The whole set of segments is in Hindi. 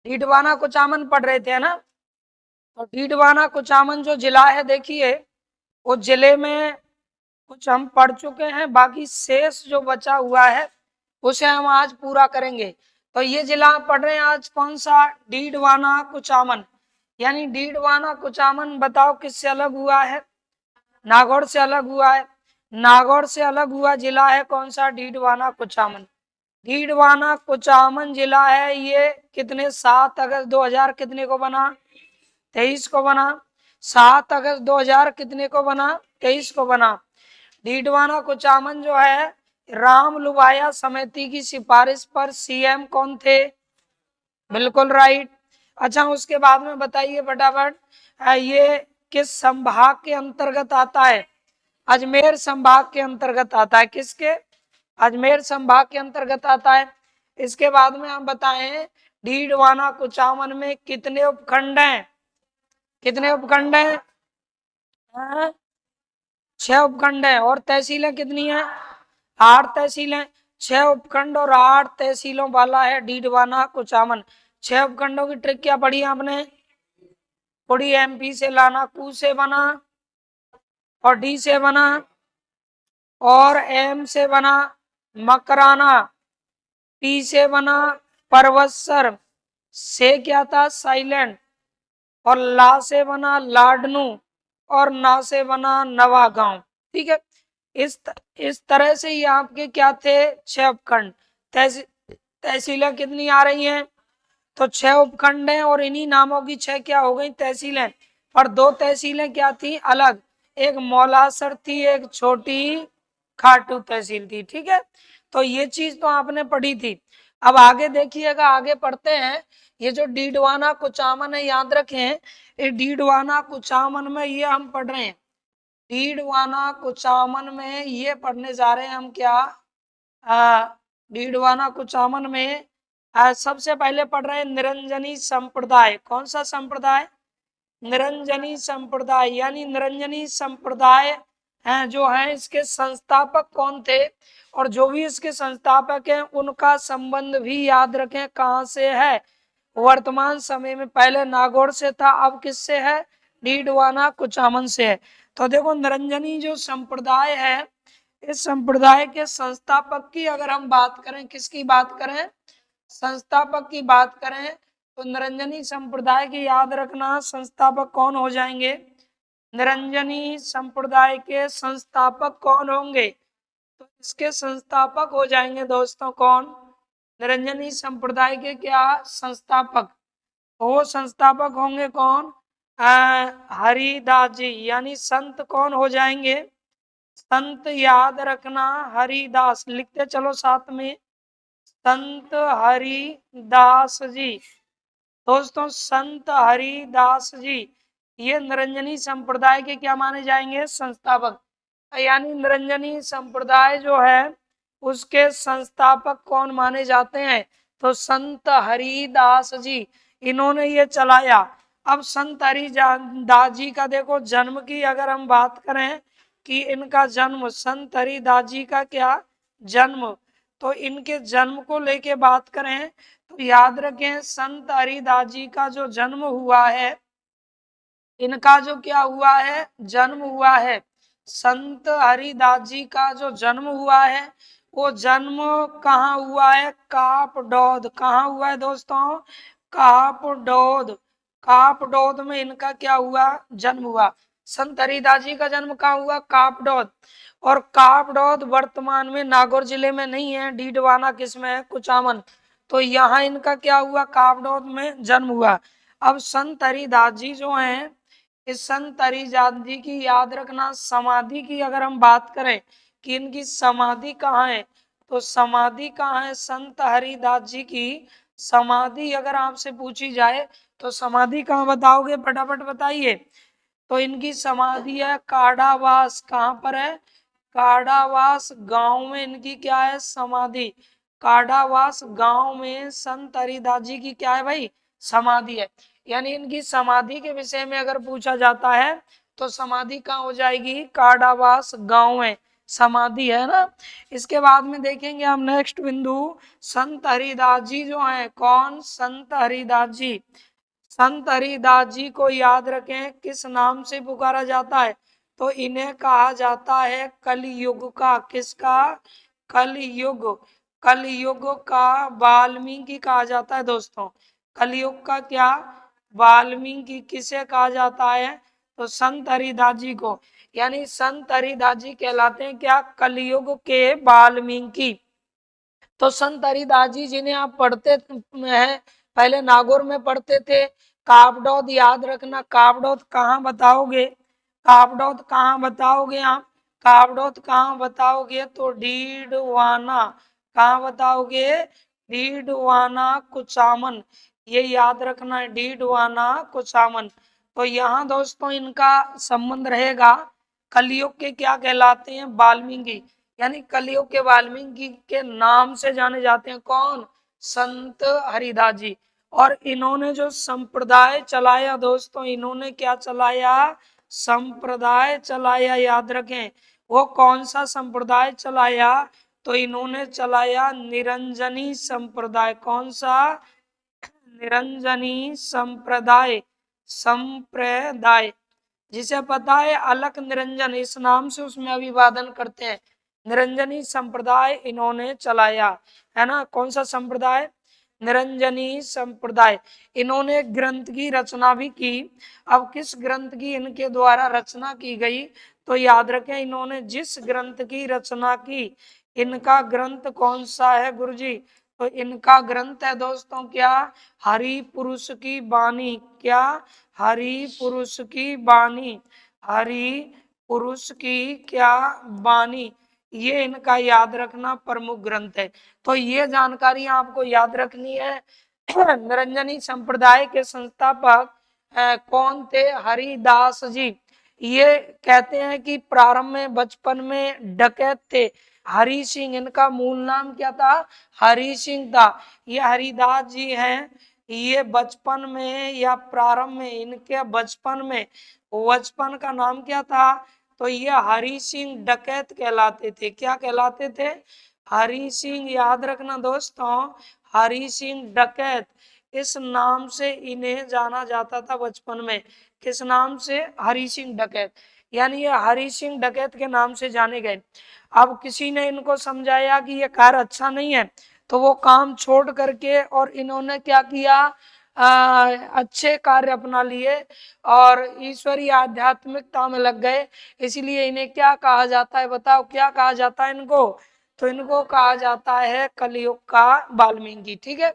डीडवाना कुचामन पढ़ रहे थे ना। तो डीडवाना कुचामन जो जिला है देखिए, वो जिले में कुछ हम पढ़ चुके हैं, बाकी शेष जो बचा हुआ है उसे हम आज पूरा करेंगे। तो ये जिला पढ़ रहे हैं आज कौन सा, डीडवाना कुचामन। यानी डीडवाना कुचामन बताओ किससे अलग हुआ है, नागौर से अलग हुआ है। नागौर से अलग हुआ जिला है कौन सा, डीडवाना कुचामन। डीडवाना कुचामन जिला है ये कितने, 7 अगस्त 2000 कितने को बना, 23 को बना। 7 अगस्त 2000 कितने को बना, 23 को बना। डीडवाना कुचामन जो है, राम लुबाया समिति की सिफारिश पर सीएम कौन थे, बिल्कुल राइट। अच्छा उसके बाद में बताइए फटाफट, ये किस संभाग के अंतर्गत आता है, अजमेर संभाग के अंतर्गत आता है। किसके, अजमेर संभाग के अंतर्गत आता है। इसके बाद में हम बताएं, डीडवाना कुचामन में कितने उपखंड हैं, कितने उपखंड हैं, 6 उपखंड है। और तहसीलें कितनी हैं, 8 तहसीलें। 6 उपखंड और 8 तहसीलों वाला है डीडवाना कुचामन। 6 उपखंडों की ट्रिक क्या पढ़ी आपने, कुड़ी एमपी से लाना, कू से बना और डी से बना और एम से बना मकराना, पी से बना परवत्सर, से क्या था साइलेंट, और ला से बना लाडनू, और ना से बना नवागांव। ठीक है, इस तरह से ये आपके क्या थे, 6 उपखंड। तहसीलें कितनी आ रही हैं, तो 6 उपखंड हैं और इन्हीं नामों की 6 क्या हो गई, तहसीलें। और 2 तहसीलें क्या थी अलग, एक मौलासर थी, एक छोटी खाटू तहसील थी। ठीक है, तो ये चीज तो आपने पढ़ी थी। अब आगे देखिएगा, आगे पढ़ते हैं। ये जो डीडवाना कुचामन है, याद रखें, ये डीडवाना कुचामन में ये हम पढ़ रहे हैं, डीडवाना कुचामन में ये पढ़ने जा रहे हैं हम क्या, डीडवाना कुचामन में सबसे पहले पढ़ रहे हैं निरंजनी संप्रदाय। कौन सा संप्रदाय, निरंजनी संप्रदाय। यानी निरंजनी संप्रदाय जो है इसके संस्थापक कौन थे, और जो भी इसके संस्थापक हैं उनका संबंध भी याद रखें कहाँ से है, वर्तमान समय में। पहले नागौर से था, अब किससे है, डीडवाना कुचामन से है। तो देखो निरंजनी जो संप्रदाय है, इस संप्रदाय के संस्थापक की अगर हम बात करें, किसकी बात करें, संस्थापक की बात करें, तो निरंजनी संप्रदाय की याद रखना संस्थापक कौन हो जाएंगे, निरंजनी संप्रदाय के संस्थापक कौन होंगे, तो इसके संस्थापक हो जाएंगे दोस्तों कौन, निरंजनी संप्रदाय के क्या संस्थापक, वो संस्थापक होंगे कौन, हरिदास जी। यानी संत कौन हो जाएंगे, संत याद रखना हरिदास, लिखते चलो साथ में, संत हरिदास जी। दोस्तों संत हरिदास जी ये निरंजनी संप्रदाय के क्या माने जाएंगे, संस्थापक। यानी निरंजनी संप्रदाय जो है उसके संस्थापक कौन माने जाते हैं, तो संत हरिदास जी, इन्होंने ये चलाया। अब संत हरिदास जी का देखो जन्म की अगर हम बात करें कि इनका जन्म, संत हरिदास जी का क्या जन्म, तो इनके जन्म को लेके बात करें तो याद रखें संत हरिदास जी का जो जन्म हुआ है, इनका जो क्या हुआ है, जन्म हुआ है, संत हरिदास जी का जो जन्म हुआ है वो जन्म कहाँ हुआ है, कापडौद। कहाँ हुआ है दोस्तों, कापडौद। कापडौद में इनका क्या हुआ, जन्म हुआ। संत हरिदास जी का जन्म कहाँ हुआ, कापडौद। और कापडौद वर्तमान में नागौर जिले में नहीं है, डीडवाना किसमें है, कुचामन। तो यहाँ इनका क्या हुआ, कापडौद में जन्म हुआ। अब संत हरिदास जी जो हैं, इस संत हरिदास जी की याद रखना समाधि की अगर हम बात करें कि इनकी समाधि कहाँ है, तो समाधि कहाँ है संत हरिदास जी की समाधि अगर आपसे पूछी जाए तो समाधि कहाँ बताओगे, फटाफट बताइए। तो इनकी समाधि है काड़ावास। कहाँ पर है, काड़ावास गांव में इनकी क्या है, समाधि। काड़ावास गांव में संत हरिदास जी की क्या है भाई, समाधि है। यानी इनकी समाधि के विषय में अगर पूछा जाता है तो समाधि कहाँ हो जाएगी, काड़ावास गांव में समाधि, है ना। इसके बाद में देखेंगे हम नेक्स्ट बिंदु, संत हरिदास जी जो हैं, कौन, संत हरिदास जी। संत हरिदास जी को याद रखें, किस नाम से पुकारा जाता है, तो इन्हें कहा जाता है कलयुग का, किसका, कलयुग, कलयुग का वाल्मीकि कहा जाता है दोस्तों। कलयुग का क्या, वाल्मीकि। किसे कहा जाता है, तो संत हरिदास जी को, यानी संत हरिदास जी कहलाते हैं क्या, कलयुग के वाल्मीकि। तो संत हरिदास जी जिन्हें आप पढ़ते हैं, पहले नागौर में पढ़ते थे, कापडौद याद रखना, कापडौद कहाँ बताओगे, कापडौद कहाँ बताओगे आप, कापडौद कहाँ बताओगे, तो डीडवाना, कहाँ बताओगे, डीडवाना कुचामन, ये याद रखना है, डीडवाना कुचामन। तो यहाँ दोस्तों इनका संबंध रहेगा, कलयुग के क्या कहलाते हैं, वाल्मीकि, यानी कलयुग के वाल्मीकि के नाम से जाने जाते हैं, कौन, संत हरिदास जी। और इन्होंने जो संप्रदाय चलाया दोस्तों, इन्होंने क्या चलाया, संप्रदाय चलाया, याद रखें। वो कौन सा संप्रदाय चलाया, तो इन्होंने चलाया निरंजनी संप्रदाय, कौन सा, निरंजनी संप्रदाय, संप्रदाय, जिसे पता है अलख निरंजन, इस नाम से उसमें अभिवादन करते हैं। निरंजनी संप्रदाय इन्होंने चलाया, है ना। कौन सा संप्रदाय, निरंजनी संप्रदाय। इन्होंने ग्रंथ की रचना भी की। अब किस ग्रंथ की इनके द्वारा रचना की गई, तो याद रखें, इन्होंने जिस ग्रंथ की रचना की, इनका ग्रंथ कौन सा है गुरुजी, तो इनका ग्रंथ है दोस्तों क्या, हरि पुरुष की वाणी, क्या, हरि पुरुष की वाणी, हरि पुरुष की क्या, वाणी, ये इनका याद रखना प्रमुख ग्रंथ है। तो ये जानकारी आपको याद रखनी है। निरंजनी संप्रदाय के संस्थापक कौन थे, हरिदास जी। ये कहते हैं कि प्रारंभ में बचपन में डकैत थे, हरि सिंह, इनका मूल नाम क्या था, हरि सिंह था। ये हरिदास जी हैं, ये बचपन में या प्रारंभ में, इनके बचपन का नाम क्या था, तो ये हरि सिंह डकैत कहलाते थे, क्या कहलाते थे, हरि सिंह, याद रखना दोस्तों, हरि सिंह डकैत, इस नाम से इन्हें जाना जाता था बचपन में, किस नाम से, हरि सिंह डकैत, यानी ये हरि सिंह डकैत के नाम से जाने गए। अब किसी ने इनको समझाया कि ये कार्य अच्छा नहीं है, तो वो काम छोड़ करके और इन्होंने क्या किया, अच्छे कार्य अपना लिए और ईश्वरीय आध्यात्मिकता में लग गए। इसीलिए इन्हें क्या कहा जाता है, बताओ क्या कहा जाता है इनको, तो इनको कहा जाता है कलयुग का वाल्मीकि, ठीक है।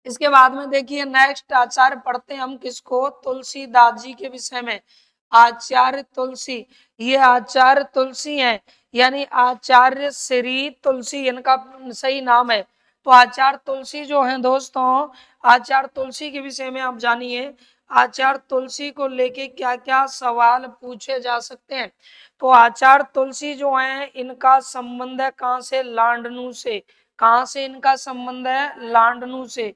इसके बाद में देखिए नेक्स्ट आचार्य पढ़ते हैं हम किसको, तुलसीदास जी के विषय में। आचार्य तुलसी, ये आचार्य तुलसी हैं, यानी आचार्य श्री तुलसी इनका सही नाम है। तो आचार्य तुलसी जो हैं दोस्तों, आचार्य तुलसी के विषय में आप जानिए, आचार्य तुलसी को लेके क्या क्या सवाल पूछे जा सकते हैं। तो आचार्य तुलसी जो हैं, इनका संबंध है कहाँ से, लांडनू से, कहाँ से इनका संबंध है, लांडनू से,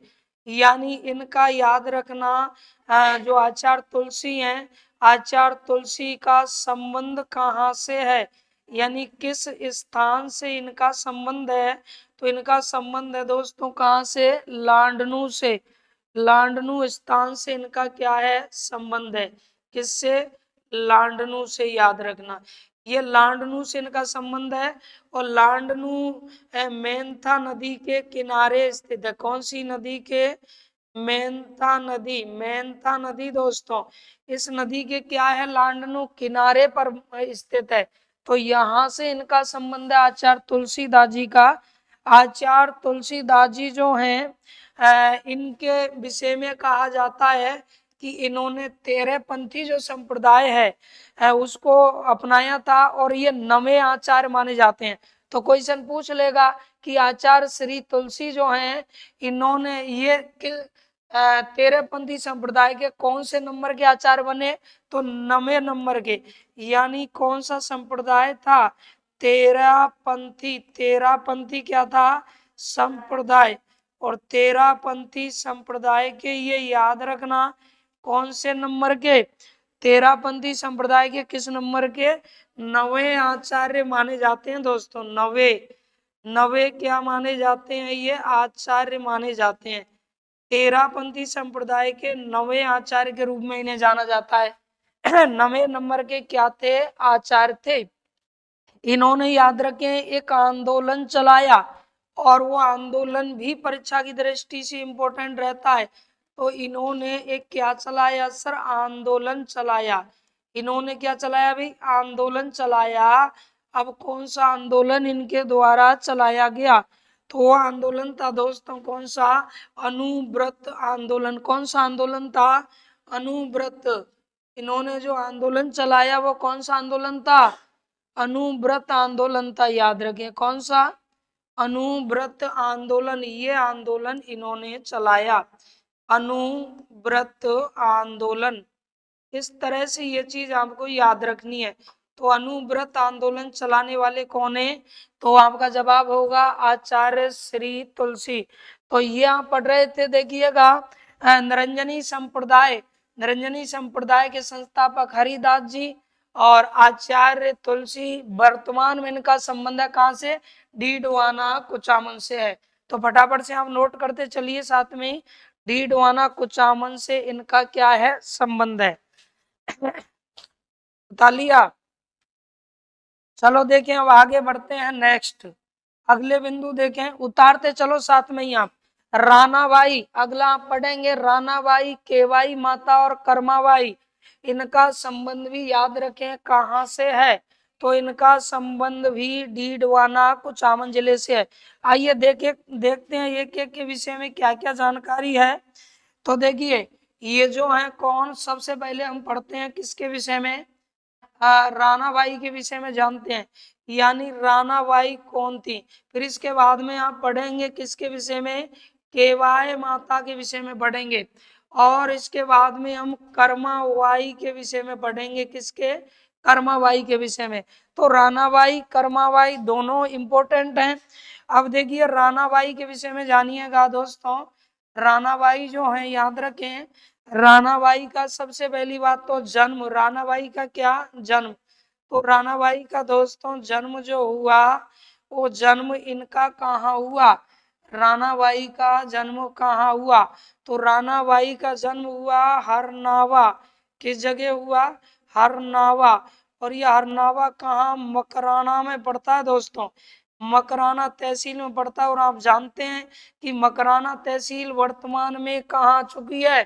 यानी इनका याद रखना, जो आचार्य तुलसी हैं, आचार्य तुलसी का संबंध कहाँ से है, यानी किस स्थान से इनका संबंध है, तो इनका संबंध है दोस्तों कहाँ से, लांडनू से, लांडनू स्थान से इनका क्या है, संबंध है, किससे, लांडनू से, याद रखना, ये लांडनू से इनका संबंध है। और लांडनू मेंथा नदी के किनारे स्थित है, कौन सी नदी के, मेंथा नदी, मेंथा नदी दोस्तों, इस नदी के क्या है, लांडनू किनारे पर स्थित है। तो यहाँ से इनका संबंध है आचार्य तुलसीदास जी का। आचार्य तुलसीदास जी जो हैं, इनके विषय में कहा जाता है कि इन्होंने तेरह पंथी जो संप्रदाय है उसको अपनाया था और ये नवे आचार्य माने जाते हैं। तो क्वेश्चन पूछ लेगा कि आचार्य श्री तुलसी जो हैं, इन्होंने ये तेरह पंथी संप्रदाय के कौन से नंबर के आचार्य बने, तो नवे नंबर के, यानी कौन सा संप्रदाय था, तेरह पंथी, तेरह पंथी क्या था, संप्रदाय। और तेरह पंथी संप्रदाय के ये याद रखना कौन से नंबर के, तेरापंथी संप्रदाय के किस नंबर के? 9वें आचार्य माने जाते हैं दोस्तों। 9वें क्या माने जाते हैं? ये आचार्य माने जाते हैं। तेरापंथी संप्रदाय के 9वें आचार्य के रूप में इन्हें जाना जाता है। 9वें नंबर के क्या थे? आचार्य थे। इन्होंने याद रखें एक आंदोलन चलाया, और वो आंदोलन भी परीक्षा की दृष्टि से इंपॉर्टेंट रहता है। तो इन्होंने एक क्या चलाया सर? आंदोलन चलाया। इन्होंने क्या चलाया भाई? आंदोलन चलाया। अब कौन सा आंदोलन इनके द्वारा चलाया गया? तो वो आंदोलन था दोस्तों कौन सा? अनुव्रत आंदोलन। कौन सा आंदोलन था? अनुव्रत। इन्होंने जो आंदोलन चलाया वो कौन सा आंदोलन था? अनुव्रत आंदोलन था। याद रखें कौन सा? अनुव्रत आंदोलन। ये आंदोलन इन्होंने चलाया, अनुव्रत आंदोलन। इस तरह से ये चीज आपको याद रखनी है। तो अनुव्रत आंदोलन चलाने वाले कौन है? तो आपका जवाब होगा आचार्य श्री तुलसी। तो ये आप पढ़ रहे थे, देखिएगा निरंजनी संप्रदाय, निरंजनी संप्रदाय के संस्थापक हरिदास जी और आचार्य तुलसी, वर्तमान में इनका संबंध है कहाँ से? डीडवाना कुचामन से है। तो फटाफट से आप नोट करते चलिए साथ में, डीडवाना कुचामन से इनका क्या है? संबंध है। बता लिया। चलो देखें, अब आगे बढ़ते हैं। नेक्स्ट अगले बिंदु देखें, उतारते चलो साथ में ही आप। रानाबाई, अगला आप पढ़ेंगे रानाबाई, केवाई माता और कर्माबाई। इनका संबंध भी याद रखें कहाँ से है? तो इनका संबंध भी डीडवाना कुचामन जिले से है। आइए देखते हैं एक एक के विषय में क्या क्या जानकारी है। तो देखिए, ये जो है कौन, सबसे पहले हम पढ़ते हैं किसके विषय में? रानाबाई के विषय में जानते हैं, यानी रानाबाई कौन थी। फिर इसके बाद में आप पढ़ेंगे किसके विषय में? केवाय माता के विषय में पढ़ेंगे। और इसके बाद में हम कर्माबाई के विषय में पढ़ेंगे। किसके? कर्माबाई के विषय में। तो रानाबाई कर्माबाई दोनों इंपॉर्टेंट हैं। अब देखिए रानाबाई के विषय में जानिएगा दोस्तों। रानाबाई जो है याद रखें, रानाबाई का सबसे पहली बात तो जन्म, रानाबाई का क्या? जन्म। तो रानाबाई का दोस्तों जन्म जो हुआ, वो जन्म इनका कहाँ हुआ? रानाबाई का जन्म कहाँ हुआ? तो रानाबाई का जन्म हुआ हरनावा। किस जगह हुआ? हरनावा। और ये हरनावा कहाँ? मकराना में पड़ता है दोस्तों, मकराना तहसील में पड़ता है। और आप जानते हैं कि मकराना तहसील वर्तमान में कहाँ आ चुकी है?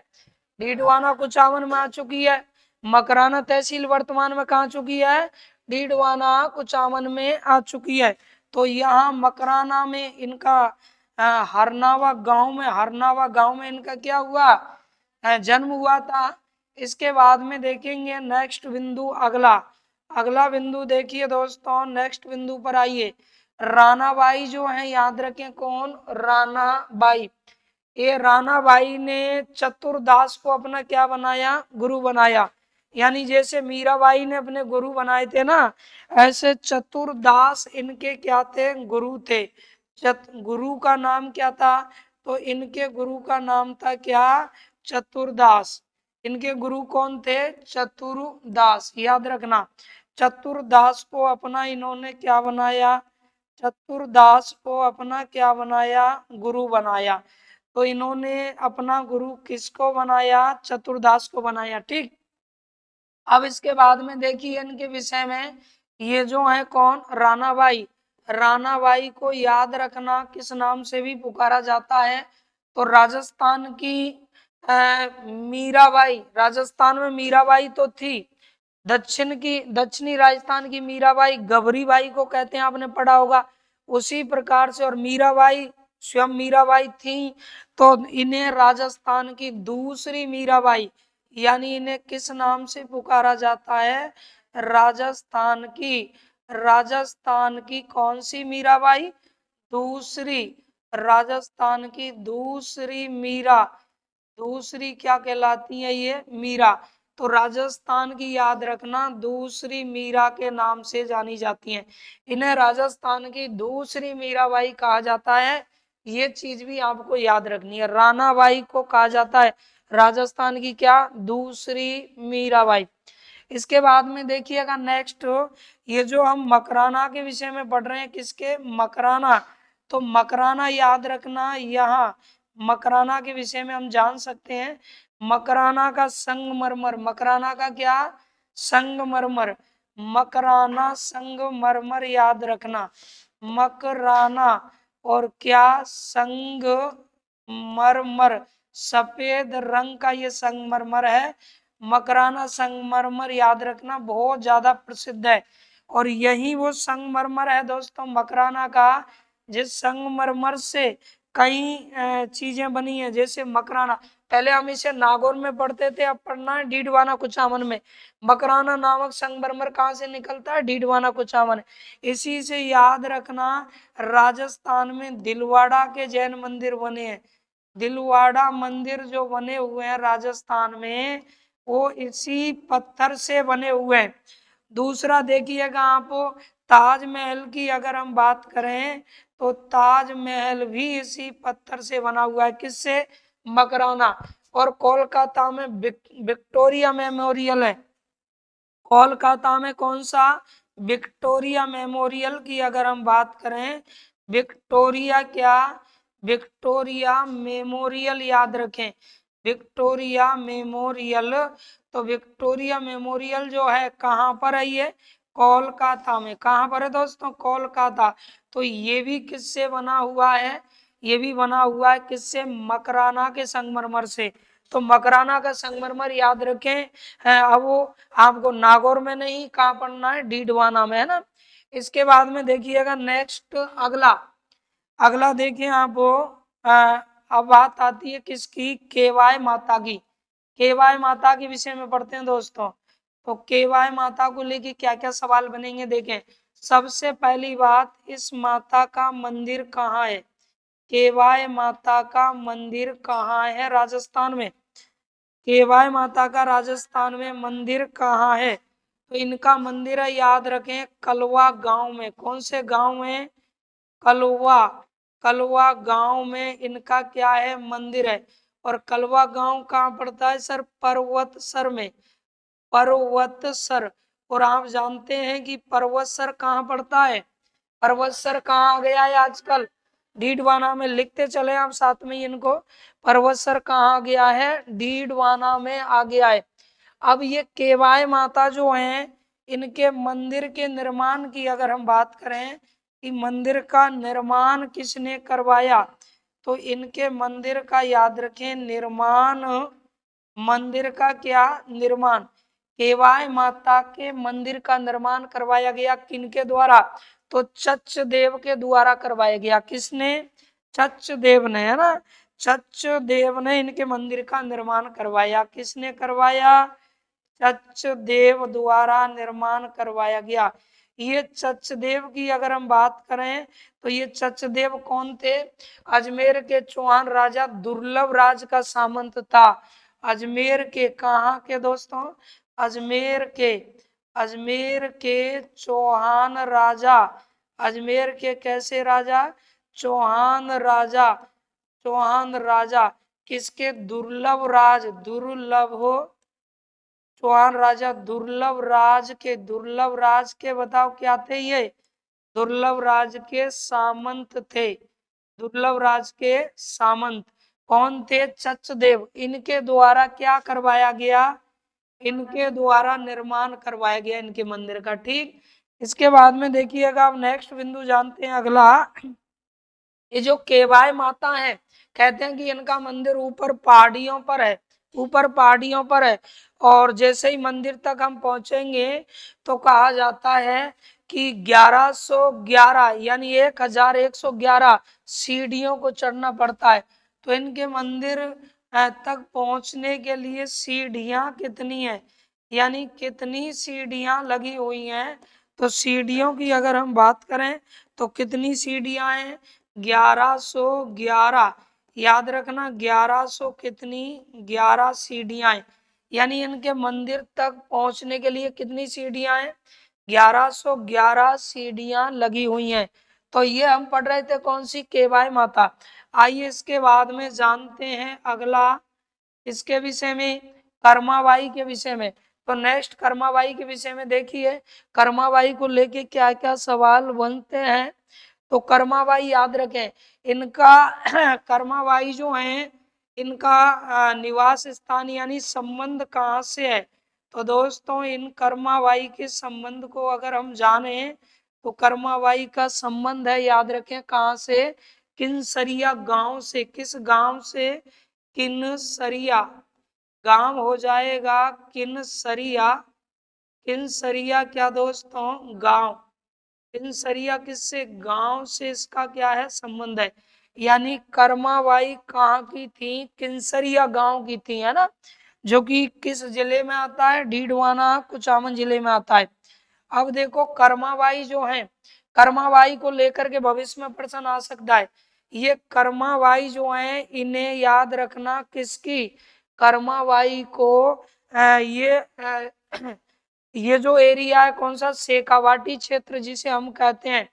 डीडवाना कुचामन में आ चुकी है। मकराना तहसील वर्तमान में कहाँ चुकी है? डीडवाना कुचामन में आ चुकी है। तो यहाँ मकराना में इनका हरनावा गांव में इनका क्या हुआ? जन्म हुआ था। इसके बाद में देखेंगे नेक्स्ट बिंदु, अगला बिंदु देखिए दोस्तों। नेक्स्ट बिंदु पर आइए, रानाबाई जो है याद रखें कौन? रानाबाई। ये रानाबाई ने चतुरदास को अपना क्या बनाया? गुरु बनाया। यानी जैसे मीराबाई ने अपने गुरु बनाए थे ना, ऐसे चतुरदास इनके क्या थे? गुरु थे। गुरु का नाम क्या था? तो इनके गुरु का नाम था क्या? चतुरदास। इनके गुरु कौन थे? चतुरदास। याद रखना, चतुरदास को अपना इन्होंने क्या बनाया? चतुरदास को अपना क्या बनाया? गुरु बनाया। तो इन्होंने अपना गुरु किसको बनाया? चतुरदास को बनाया। ठीक। अब इसके बाद में देखिए इनके विषय में, ये जो है कौन? रानाबाई। रानाबाई को याद रखना किस नाम से भी पुकारा जाता है? तो राजस्थान की मीराबाई। राजस्थान में मीराबाई तो थी, दक्षिणी राजस्थान की मीराबाई गबरी बाई को कहते हैं, आपने पढ़ा होगा। उसी प्रकार से, और मीराबाई स्वयं मीराबाई थी, तो इन्हें राजस्थान की दूसरी मीराबाई, यानी इन्हें किस नाम से पुकारा जाता है? राजस्थान की कौन सी मीराबाई? दूसरी। राजस्थान की दूसरी मीरा, दूसरी क्या कहलाती है? ये मीरा। तो राजस्थान की याद रखना दूसरी मीरा के नाम से जानी जाती हैं। इन्हें राजस्थान की दूसरी मीराबाई कहा जाता है। ये चीज भी आपको याद रखनी है। रानाबाई को कहा जाता है राजस्थान की क्या, दूसरी मीराबाई। इसके बाद में देखिएगा नेक्स्ट, ये जो हम मकराना के विषय में पढ़ रहे हैं, किसके, मकराना। तो मकराना याद रखना, यहाँ मकराना के विषय में हम जान सकते हैं मकराना का संगमरमर, मकराना का क्या, संगमरमर, मकराना संगमरमर याद रखना, मकराना और क्या, संगमरमर, सफेद रंग का ये संगमरमर है। मकराना संगमरमर याद रखना बहुत ज्यादा प्रसिद्ध है, और यही वो संगमरमर है दोस्तों मकराना का, जिस संगमरमर से कई चीजें बनी है। जैसे मकराना, पहले हम इसे नागौर में पढ़ते थे, अब पढ़ना है डीडवाना कुचामन में। मकराना नामक संगमरमर कहाँ से निकलता है, डीडवाना कुचामन। इसी से याद रखना राजस्थान में दिलवाड़ा के जैन मंदिर बने हैं, दिलवाड़ा मंदिर जो बने हुए हैं राजस्थान में, वो इसी पत्थर से बने हुए हैं। दूसरा देखिएगा आप, ताजमहल की अगर हम बात करें तो ताजमहल भी इसी पत्थर से बना हुआ है, किससे, मकराना। और कोलकाता में विक्टोरिया मेमोरियल है, कोलकाता में कौन सा, विक्टोरिया मेमोरियल की अगर हम बात करें, विक्टोरिया क्या, विक्टोरिया मेमोरियल याद रखें, विक्टोरिया मेमोरियल। तो विक्टोरिया मेमोरियल जो है कहाँ पर है, ये कोलकाता में। कहाँ पर है दोस्तों, कोलकाता। तो ये भी किससे बना हुआ है, ये भी बना हुआ है किससे, मकराना के संगमरमर से। तो मकराना का संगमरमर याद रखें। अब वो आपको नागौर में नहीं, कहाँ पढ़ना है, डीडवाना में, है ना। इसके बाद में देखिएगा नेक्स्ट, अगला अगला देखिए आप, अब बात आती है किसकी, केवाय माता की। केवाय माता के विषय में पढ़ते हैं दोस्तों। तो केवाय माता को लेके क्या क्या सवाल बनेंगे देखें। सबसे पहली बात, इस माता का मंदिर कहाँ है, केवाय माता का मंदिर कहाँ है राजस्थान में, केवाय माता का राजस्थान में मंदिर कहाँ है। तो इनका मंदिर है, याद रखें, कलवा गांव में। कौन से गांव में, कलवा, कलवा गांव में इनका क्या है, मंदिर है। और कलवा गांव कहाँ पड़ता है सर, पर्वतसर में, पर्वतसर। और आप जानते हैं कि पर्वतसर कहाँ पड़ता है, पर्वतसर कहाँ आ गया है आजकल, डीडवाना में। लिखते चले आप साथ में इनको, पर्वतसर कहाँ आ गया है, डीडवाना में आ गया है। अब ये केवाय माता जो हैं, इनके मंदिर के निर्माण की अगर हम बात करें कि मंदिर का निर्माण किसने करवाया, तो इनके मंदिर का याद रखें निर्माण, मंदिर का क्या, निर्माण, केवाय माता के मंदिर का निर्माण करवाया गया किनके द्वारा, तो चच देव के द्वारा करवाया गया। किसने, चच देव ने, है ना, चच देव ने इनके मंदिर का निर्माण करवाया। किसने करवाया, चच देव द्वारा निर्माण करवाया गया। ये चचदेव की अगर हम बात करें तो ये चचदेव कौन थे, अजमेर के चौहान राजा दुर्लभ राज का सामंत था। अजमेर के, कहाँ के दोस्तों, अजमेर के, अजमेर के चौहान राजा, अजमेर के कैसे राजा, चौहान राजा, चौहान राजा, किसके, दुर्लभ राज, दुर्लभ हो, चौहान राजा दुर्लभ राज के, दुर्लभ राज के बताओ क्या थे ये, दुर्लभ राज के सामंत थे, दुर्लभ राज के सामंत। कौन थे, चचदेव। इनके द्वारा क्या करवाया गया, इनके द्वारा निर्माण करवाया गया इनके मंदिर का। ठीक, इसके बाद में देखिएगा आप नेक्स्ट बिंदु जानते हैं अगला, ये जो केवाय माता है, कहते हैं कि इनका मंदिर ऊपर पहाड़ियों पर है, ऊपर पहाड़ियों पर है। और जैसे ही मंदिर तक हम पहुंचेंगे तो कहा जाता है कि 1111 यानी 1111 सीढ़ियों को चढ़ना पड़ता है। तो इनके मंदिर तक पहुंचने के लिए सीढ़ियां कितनी है, यानी कितनी सीढ़ियां लगी हुई हैं। तो सीढ़ियों की अगर हम बात करें तो कितनी सीढ़ियां हैं, 1111, याद रखना 1100 कितनी, 11 सीढ़ियां हैं। यानी इनके मंदिर तक पहुंचने के लिए कितनी सीढ़ियां हैं, 1111 सीढ़ियां लगी हुई हैं। तो ये हम पढ़ रहे थे कौन सी, केवाय माता। आइए इसके बाद में जानते हैं अगला इसके विषय में, कर्माबाई के विषय में। तो नेक्स्ट कर्माबाई के विषय में देखिए, कर्माबाई को लेके क्या क्या सवाल बनते हैं। तो कर्माबाई याद रखें, इनका कर्माबाई जो है इनका निवास स्थान यानी संबंध कहाँ से है। तो दोस्तों इन कर्माबाई के संबंध को अगर हम जाने तो कर्माबाई का संबंध है, याद रखें कहाँ से, किनसरिया गांव से। किस गांव से, किनसरिया गांव हो जाएगा किनसरिया। किनसरिया क्या दोस्तों, गांव। किनसरिया किससे, गांव से इसका क्या है, संबंध है। यानी कर्माबाई कहाँ की थी, किनसरिया गांव की थी, है ना, जो कि किस जिले में आता है, डीडवाना कुचामन जिले में आता है। अब देखो कर्माबाई जो है, कर्माबाई को लेकर के भविष्य में प्रश्न आ सकता है। ये कर्माबाई जो है इन्हें याद रखना किसकी, कर्माबाई को ये जो एरिया है कौन सा, शेखावाटी क्षेत्र जिसे हम कहते हैं,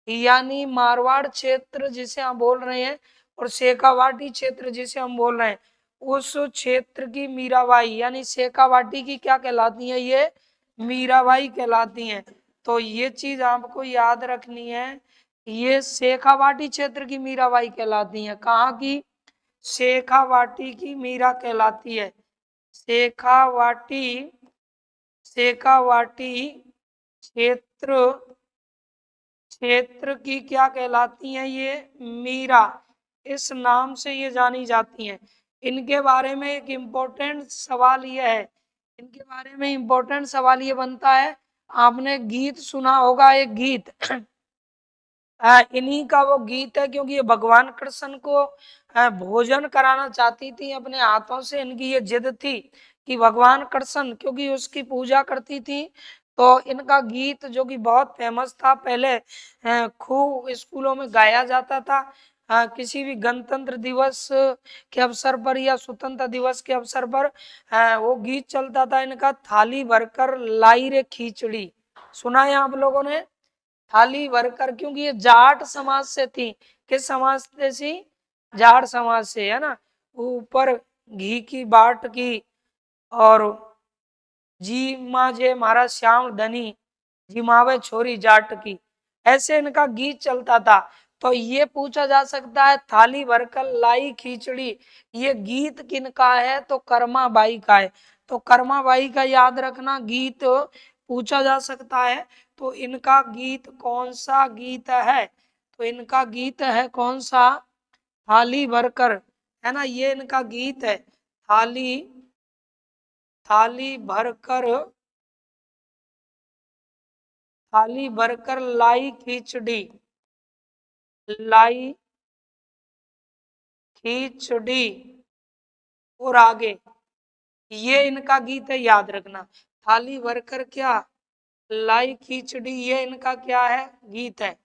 यानी मारवाड़ क्षेत्र जिसे हम बोल रहे हैं और शेखावाटी क्षेत्र जिसे हम बोल रहे हैं, उस क्षेत्र की मीराबाई यानी शेखावाटी की क्या कहलाती है, ये मीराबाई कहलाती हैं। तो ये चीज आपको याद रखनी है, ये शेखावाटी क्षेत्र की मीराबाई कहलाती हैं। कहाँ की, शेखावाटी की मीरा कहलाती है। शेखावाटी, शेखावाटी क्षेत्र, क्षेत्र की क्या कहलाती हैं, ये मीरा, इस नाम से ये जानी जाती हैं। इनके बारे में एक इम्पोर्टेंट सवाल ये है, इनके बारे में इम्पोर्टेंट सवाल ये बनता है, आपने गीत सुना होगा एक गीत इन्हीं का वो गीत है, क्योंकि ये भगवान कृष्ण को भोजन कराना चाहती थी अपने हाथों से। इनकी ये जिद थी कि भगवान कृष्ण, क्योंकि उसकी पूजा करती थी, तो इनका गीत जो कि बहुत फेमस था पहले, खूब स्कूलों में गाया जाता था। किसी भी गणतंत्र दिवस के अवसर पर या स्वतंत्रता दिवस के अवसर पर वो गीत चलता था इनका, थाली भरकर लाई रे खिचड़ी। सुना है आप लोगों ने, थाली भरकर, क्योंकि ये जाट समाज से थी। किस समाज से थी, जाट समाज से, है ना। ऊपर घी की बाट की और जी माँ जे मारा श्याम धनी, जिमावे छोरी जाट की, ऐसे इनका गीत चलता था। तो ये पूछा जा सकता है थाली भरकर लाई खिचड़ी, ये गीत किनका है, तो कर्माबाई का है। तो कर्माबाई का याद रखना, गीत पूछा जा सकता है। तो इनका गीत कौन सा गीत है, तो इनका गीत है कौन सा, थाली भरकर, है ना, ये इनका गीत है। थाली, थाली भरकर, थाली भरकर लाई खिचड़ी, लाई खिचड़ी, और आगे, ये इनका गीत है, याद रखना। थाली भरकर क्या, लाई खिचड़ी, ये इनका क्या है, गीत है,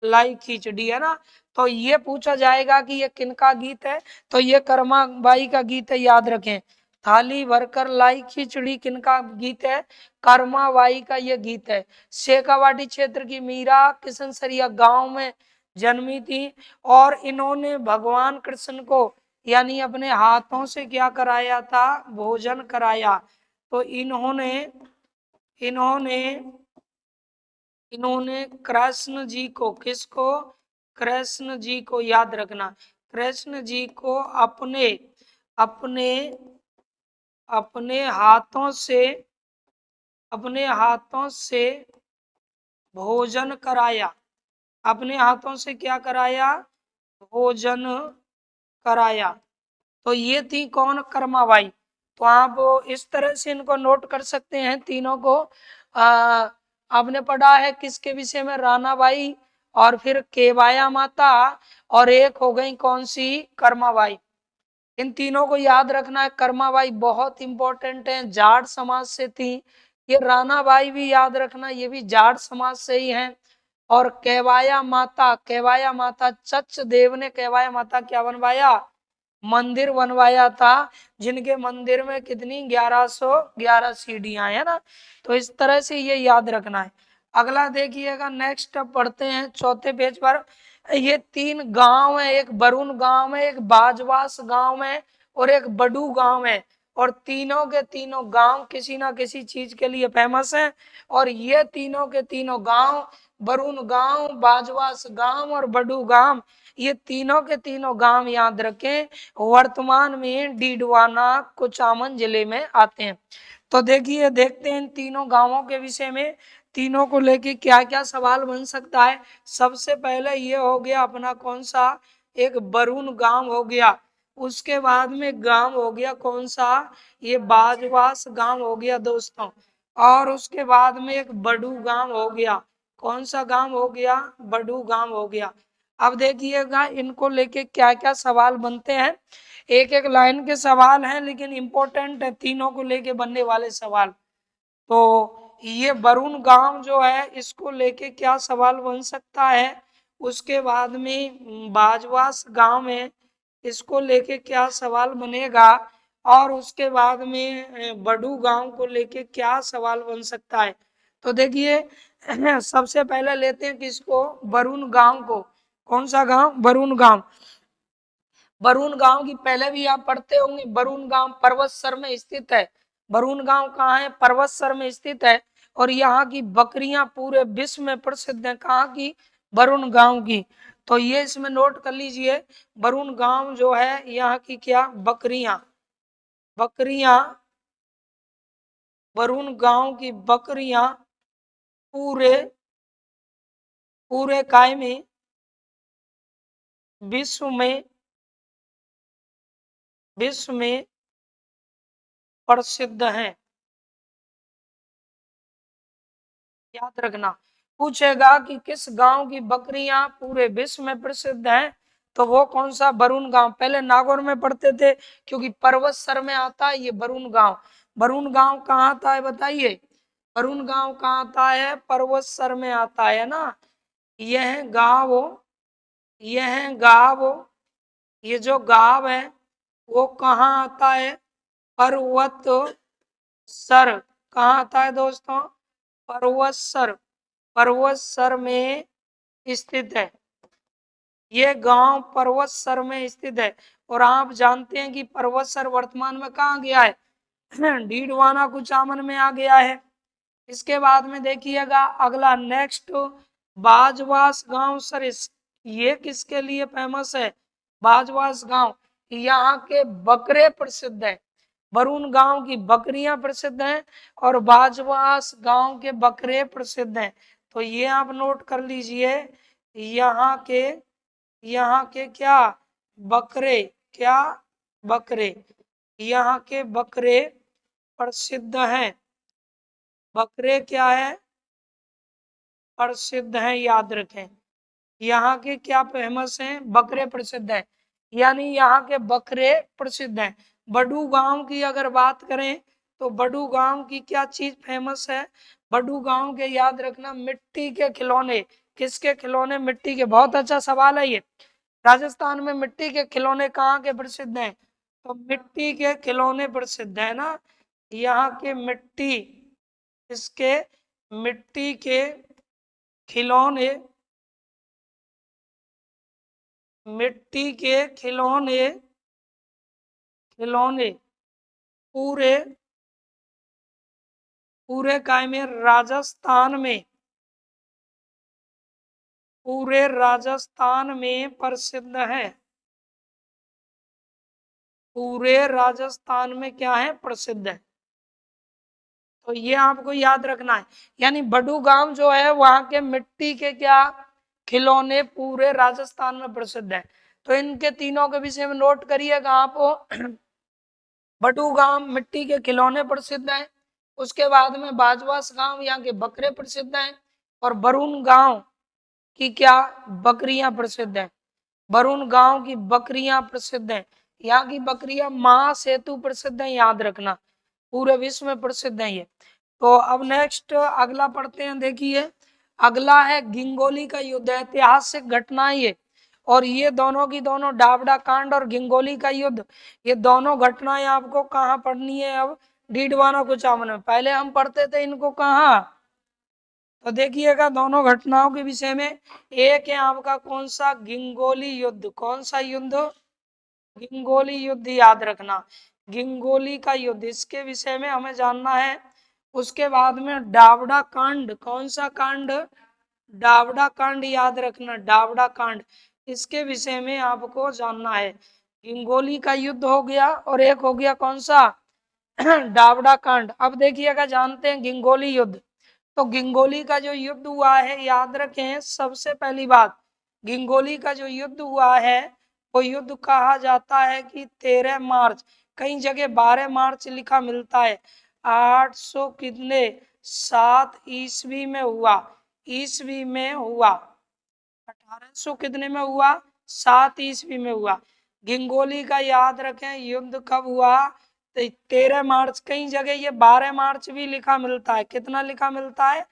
लाई खिचड़ी, है ना। तो ये पूछा जाएगा कि ये किनका गीत है, तो ये कर्माबाई का गीत है, याद रखें। थाली भरकर लाई खिचड़ी किनका गीत है, कर्माबाई का ये गीत है। शेखावाटी क्षेत्र की मीरा किशनसरिया गांव में जन्मी थी और इन्होंने भगवान कृष्ण को यानी अपने हाथों से क्या कराया था, भोजन कराया। तो इन्होंने इन्होंने इन्होंने कृष्ण जी को, किसको, कृष्ण जी को, याद रखना, कृष्ण जी को अपने अपने अपने हाथों से, अपने हाथों से भोजन कराया। अपने हाथों से क्या कराया, भोजन कराया। तो ये थी कौन, कर्माबाई। तो आप इस तरह से इनको नोट कर सकते हैं तीनों को। आपने पढ़ा है किसके विषय में, रानाबाई, और फिर केवाया माता, और एक हो गई कौन सी, कर्माबाई। इन तीनों को याद रखना है। कर्माबाई बहुत इंपॉर्टेंट है, जाट समाज से थी। ये रानाबाई भी याद रखना, ये भी जाट समाज से ही है। और केवाया माता, केवाया माता चच देव ने केवाया माता क्या बनवाया, मंदिर बनवाया था, जिनके मंदिर में कितनी 1111 सीढ़ियां है ना। तो इस तरह से ये याद रखना है। अगला देखिएगा, नेक्स्ट पढ़ते हैं चौथे पेज पर। ये 3 गांव है, एक बरून गांव है, एक बाजवास गांव है और एक बडू गांव है। और तीनों के तीनों गांव किसी ना किसी चीज के लिए फेमस है। और ये तीनों के तीनों गांव, बरून गांव, बाजवास गांव और बडू गांव, ये तीनों के तीनों गांव याद रखें, वर्तमान में डीडवाना कुचामन जिले में आते हैं। तो देखिए, देखते हैं इन तीनों गांवों के विषय में, तीनों को लेके क्या क्या सवाल बन सकता है। सबसे पहले ये हो गया अपना कौन सा, एक बरून गांव हो गया। उसके बाद में गांव हो गया कौन सा, ये बाजवास गांव हो गया दोस्तों। और उसके बाद में एक बडू गांव हो गया। कौन सा गांव हो गया, बडू गांव हो गया। अब देखिएगा इनको लेके क्या क्या सवाल बनते हैं। एक एक लाइन के सवाल हैं, लेकिन इम्पोर्टेंट है तीनों को लेके बनने वाले सवाल। तो ये बरून गांव जो है, इसको लेके क्या सवाल बन सकता है। उसके बाद में बाजवास गांव है, इसको लेके क्या सवाल बनेगा। और उसके बाद में बडू गांव को लेके क्या सवाल बन सकता है। तो देखिए सबसे पहले लेते हैं किसको, बरून गांव को। कौन सा गांव, बरून गांव। बरून गांव की पहले भी आप पढ़ते होंगे, बरून गांव पर्वतसर में स्थित है। बरून गांव कहाँ है, पर्वतसर में स्थित है। और यहाँ की बकरियां पूरे विश्व में प्रसिद्ध है। कहाँ की, बरून गांव की। तो ये इसमें नोट कर लीजिए, बरून गांव जो है यहाँ की क्या, बकरियां, बकरियां, बरून गांव की बकरियां पूरे पूरे काय में, विश्व में, विश्व में प्रसिद्ध हैं। याद रखना, पूछेगा कि किस गांव की बकरियां पूरे विश्व में प्रसिद्ध हैं, तो वो कौन सा, बरून गांव। पहले नागौर में पढ़ते थे, क्योंकि पर्वत सर में आता है ये बरून गांव। बरून गांव कहाँ आता है बताइए, बरून गांव कहाँ आता है, पर्वत सर में आता है ना। यह गांव, यह गांव, ये जो गांव है वो कहाँ आता है, पर्वत सर। कहाँ आता है दोस्तों, पर्वत सर, पर्वत सर में स्थित है। ये गांव पर्वत सर में स्थित है। और आप जानते हैं कि पर्वत सर वर्तमान में कहाँ गया है, डीडवाना कुचामन में आ गया है। इसके बाद में देखिएगा अगला नेक्स्ट, बाजवास गांव सर, ये किसके लिए फेमस है, बाजवास गांव, यहाँ के बकरे प्रसिद्ध है। बरून गांव की बकरियां प्रसिद्ध हैं और बाजवास गांव के बकरे प्रसिद्ध हैं। तो ये आप नोट कर लीजिए, यहाँ के क्या, बकरे, क्या, बकरे, यहाँ के बकरे प्रसिद्ध हैं। बकरे क्या है, प्रसिद्ध हैं, याद रखें। यहाँ के क्या फेमस हैं, बकरे प्रसिद्ध हैं, यानी यहाँ के बकरे प्रसिद्ध हैं। बडू गांव की अगर बात करें, तो बडू गांव की क्या चीज फेमस है, बडू गांव के याद रखना मिट्टी के खिलौने। किसके खिलौने, मिट्टी के। बहुत अच्छा सवाल है ये। राजस्थान में मिट्टी के खिलौने कहाँ के प्रसिद्ध हैं, तो मिट्टी के खिलौने प्रसिद्ध है ना। यहाँ के मिट्टी, इसके मिट्टी के खिलौने, मिट्टी के खिलौने, खिलौने पूरे पूरे काय में, राजस्थान में, पूरे राजस्थान में प्रसिद्ध है। पूरे राजस्थान में क्या है, प्रसिद्ध है। तो ये आपको याद रखना है। यानी बडू गांव जो है वहां के मिट्टी के क्या, खिलौने पूरे राजस्थान में प्रसिद्ध है। तो इनके तीनों के विषय में नोट करिएगा आप। बडू गांव मिट्टी के खिलौने प्रसिद्ध है। उसके बाद में बाजवास गांव, यहाँ के बकरे प्रसिद्ध हैं। और बरून गांव की क्या, बकरियां प्रसिद्ध हैं। बरून गांव की बकरियां प्रसिद्ध हैं। यहाँ की बकरियां मांस हेतु प्रसिद्ध है, याद रखना, पूरे विश्व में प्रसिद्ध है ये। तो अब नेक्स्ट अगला पढ़ते हैं। देखिए अगला है गिंगोली का युद्ध, ऐतिहासिक घटना ये। और ये दोनों की दोनों, डाबडा कांड और गिंगोली का युद्ध, ये दोनों घटनाएं आपको कहाँ पढ़नी है, अब डीडवाना कुचामन में। पहले हम पढ़ते थे इनको कहाँ, तो देखिएगा दोनों घटनाओं के विषय में। एक है आपका कौन सा, गिंगोली युद्ध। कौन सा युद्ध, गिंगोली युद्ध, याद रखना गिंगोली का युद्ध, इसके विषय में हमें जानना है। उसके बाद में डावडा कांड, कौन सा कांड, डावडा कांड, याद रखना डावडा कांड, इसके विषय में आपको जानना है। गिंगोली का युद्ध हो गया और एक हो गया कौन सा, डावडा कांड। अब देखिएगा जानते हैं गिंगोली युद्ध। तो गिंगोली का जो युद्ध हुआ है, याद रखें सबसे पहली बात, गिंगोली का जो युद्ध हुआ है वो युद्ध कहा जाता है कि 13 मार्च, कई जगह 12 मार्च लिखा मिलता है, 800 कितने 7 ईस्वी में हुआ, ईस्वी में हुआ, 1800 कितने में हुआ, 7 ईस्वी में हुआ। गिंगोली का याद रखें युद्ध कब हुआ, तो 13 मार्च, कई जगह ये 12 मार्च भी लिखा मिलता है, कितना लिखा मिलता है,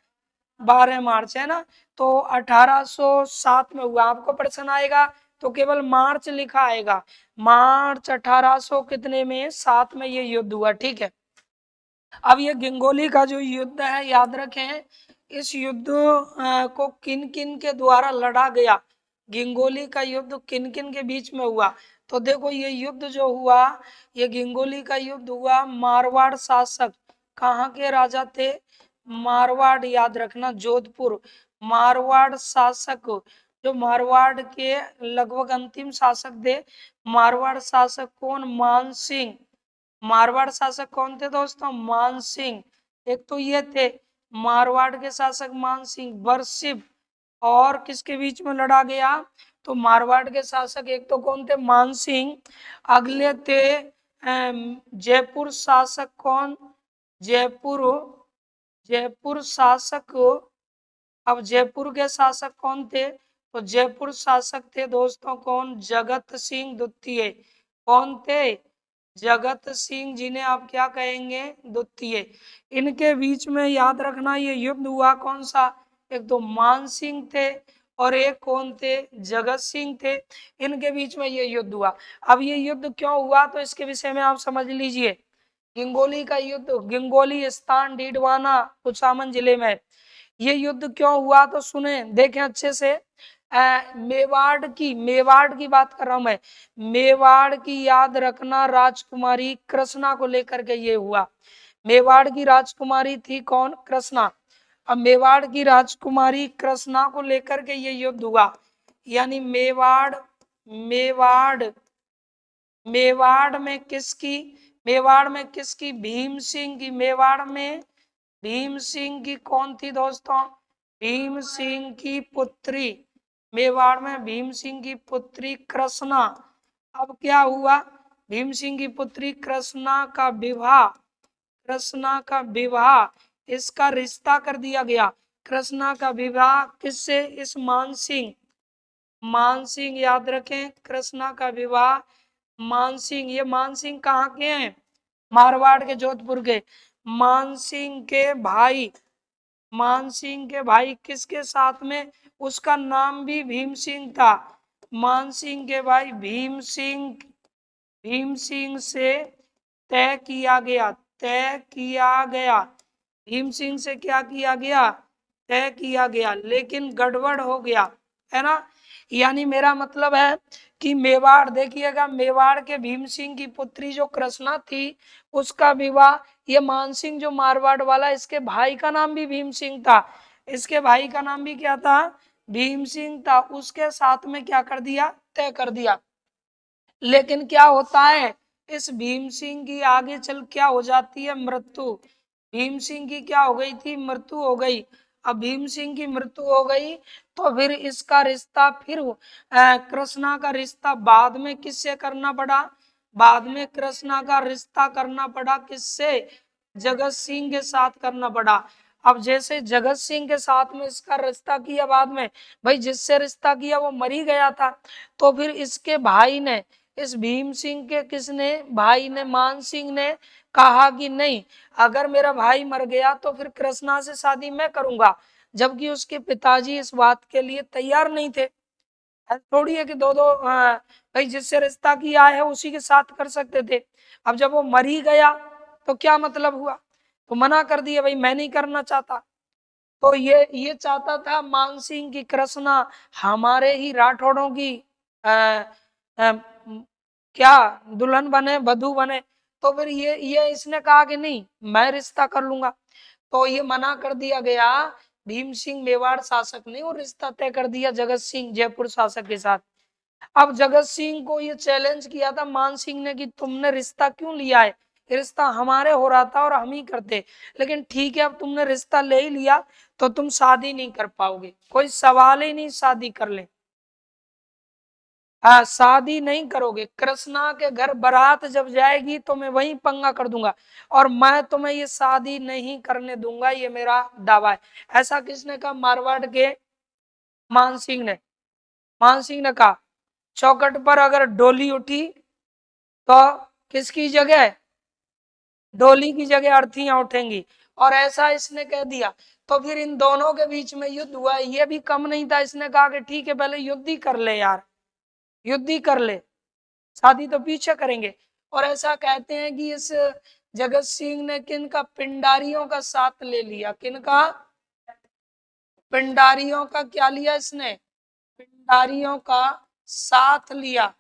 12 मार्च, है ना। तो 1807 में हुआ। आपको प्रश्न आएगा तो केवल मार्च लिखा आएगा, मार्च 1800 कितने में, 7 में ये युद्ध हुआ, ठीक है। अब ये गिंगोली का जो युद्ध है, याद रखें इस युद्ध को किन किन के द्वारा लड़ा गया, गिंगोली का युद्ध किन किन के बीच में हुआ। तो देखो ये युद्ध जो हुआ, ये गिंगोली का युद्ध हुआ मारवाड़ शासक, कहाँ के राजा थे, मारवाड़, याद रखना जोधपुर, मारवाड़ शासक, जो मारवाड़ के लगभग अंतिम शासक थे। मारवाड़ शासक कौन, मानसिंह। मारवाड़ शासक कौन थे दोस्तों, मानसिंह। एक तो ये थे मारवाड़ के शासक मानसिंह, बरसिब, और किसके बीच में लड़ा गया, तो मारवाड़ के शासक एक तो कौन थे, मानसिंह। अगले थे जयपुर शासक, कौन, जयपुर, जयपुर शासक। अब जयपुर के शासक कौन थे, तो जयपुर शासक थे दोस्तों कौन, जगत सिंह द्वितीय। कौन थे, जगत सिंह, जिन्हें आप क्या कहेंगे, द्वितीय। इनके बीच में याद रखना ये युद्ध हुआ कौन सा, एक तो मान सिंह थे और एक कौन थे, जगत सिंह थे, इनके बीच में ये युद्ध हुआ। अब ये युद्ध क्यों हुआ, तो इसके विषय में आप समझ लीजिए। गिंगोली का युद्ध, गिंगोली स्थान डीडवाना कुचामन जिले में। ये युद्ध क्यों हुआ, तो सुने देखें अच्छे से। मेवाड़ की बात कर रहा हूं मैं, मेवाड़ की याद रखना राजकुमारी कृष्णा को लेकर के ये हुआ। मेवाड़ की राजकुमारी थी कौन, कृष्णा। अब मेवाड़ की राजकुमारी कृष्णा को लेकर के ये युद्ध हुआ, यानी मेवाड़, मेवाड़, मेवाड़ में किसकी, मेवाड़ में किसकी, भीम सिंह की। मेवाड़ में भीम सिंह की कौन थी दोस्तों, भीम सिंह की पुत्री, मेवाड़ में भीम सिंह की पुत्री कृष्णा। अब क्या हुआ, भीम सिंह की पुत्री कृष्णा का विवाह, कृष्णा का विवाह, इसका रिश्ता कर दिया गया। कृष्णा का विवाह किससे, इस मानसिंह, मानसिंह, याद रखें कृष्णा का विवाह मानसिंह। ये मानसिंह कहाँ के हैं, मारवाड़ के, जोधपुर के। मानसिंह के भाई, मानसिंह के भाई किसके साथ में, उसका नाम भी भीम सिंह था। मानसिंह के भाई भीम सिंह, भीम सिंह से तय किया गया, तय किया गया, भीम सिंह से क्या किया गया, तय किया गया, लेकिन गड़बड़ हो गया, है ना। यानी मेरा मतलब है कि मेवाड़, देखिएगा मेवाड़ के भीम सिंह की पुत्री जो कृष्णा थी, उसका विवाह ये मानसिंह जो मारवाड़ वाला, इसके भाई का नाम भी भीम सिंह था, इसके भाई का नाम भी क्या था, भीम सिंह था, उसके साथ में क्या कर दिया, तय कर दिया। लेकिन क्या होता है, इस भीम सिंह की आगे चल क्या हो जाती है, मृत्यु। भीम सिंह की क्या हो गई थी, मृत्यु हो गई। अब भीम सिंह की मृत्यु हो गई तो फिर इसका रिश्ता, फिर कृष्णा का रिश्ता बाद में किससे करना पड़ा, बाद में कृष्णा का रिश्ता करना पड़ा किससे, जगत सिंह के साथ करना पड़ा। अब जैसे जगत सिंह के साथ में इसका रिश्ता किया बाद में, भाई जिससे रिश्ता किया वो मर ही गया था, तो फिर इसके भाई ने, इस भीम सिंह के किसने, भाई ने, मान सिंह ने कहा कि नहीं, अगर मेरा भाई मर गया तो फिर कृष्णा से शादी मैं करूंगा, जबकि उसके पिताजी इस बात के लिए तैयार नहीं थे। थोड़ी है कि दो दो भाई जिससे रिश्ता किया है उसी के साथ कर सकते थे। अब जब वो मर ही गया तो क्या मतलब हुआ, तो मना कर दिया, भाई मैं नहीं करना चाहता। तो ये चाहता था मानसिंह की कृष्णा हमारे ही राठौड़ों की आ, आ, क्या दुल्हन बने, वधू बने। तो फिर ये इसने कहा कि नहीं, मैं रिश्ता कर लूंगा। तो ये मना कर दिया गया। भीम सिंह मेवाड़ शासक ने और रिश्ता तय कर दिया जगत सिंह जयपुर शासक के साथ। अब जगत सिंह को ये चैलेंज किया था मान सिंह ने कि तुमने रिश्ता क्यों लिया है, रिश्ता हमारे हो रहा था और हम ही करते, लेकिन ठीक है अब तुमने रिश्ता ले ही लिया तो तुम शादी नहीं कर पाओगे, कोई सवाल ही नहीं शादी कर ले। हाँ, शादी नहीं करोगे, कृष्णा के घर बारात जब जाएगी तो मैं वहीं पंगा कर दूंगा और मैं तुम्हें ये शादी नहीं करने दूंगा, ये मेरा दावा है। ऐसा किसने कहा? मारवाड़ के मान सिंह ने। मान सिंह ने कहा चौखट पर अगर डोली उठी तो किसकी जगह, डोली की जगह अर्थियां उठेंगी, और ऐसा इसने कह दिया। तो फिर इन दोनों के बीच में युद्ध हुआ। ये भी कम नहीं था, इसने कहा कि ठीक है पहले युद्ध ही कर ले यार, युद्ध ही कर ले, शादी तो पीछे करेंगे। और ऐसा कहते हैं कि इस जगत सिंह ने किनका, पिंडारियों का साथ ले लिया। किनका? पिंडारियों का क्या लिया इसने? पिंडारियों का साथ लिया।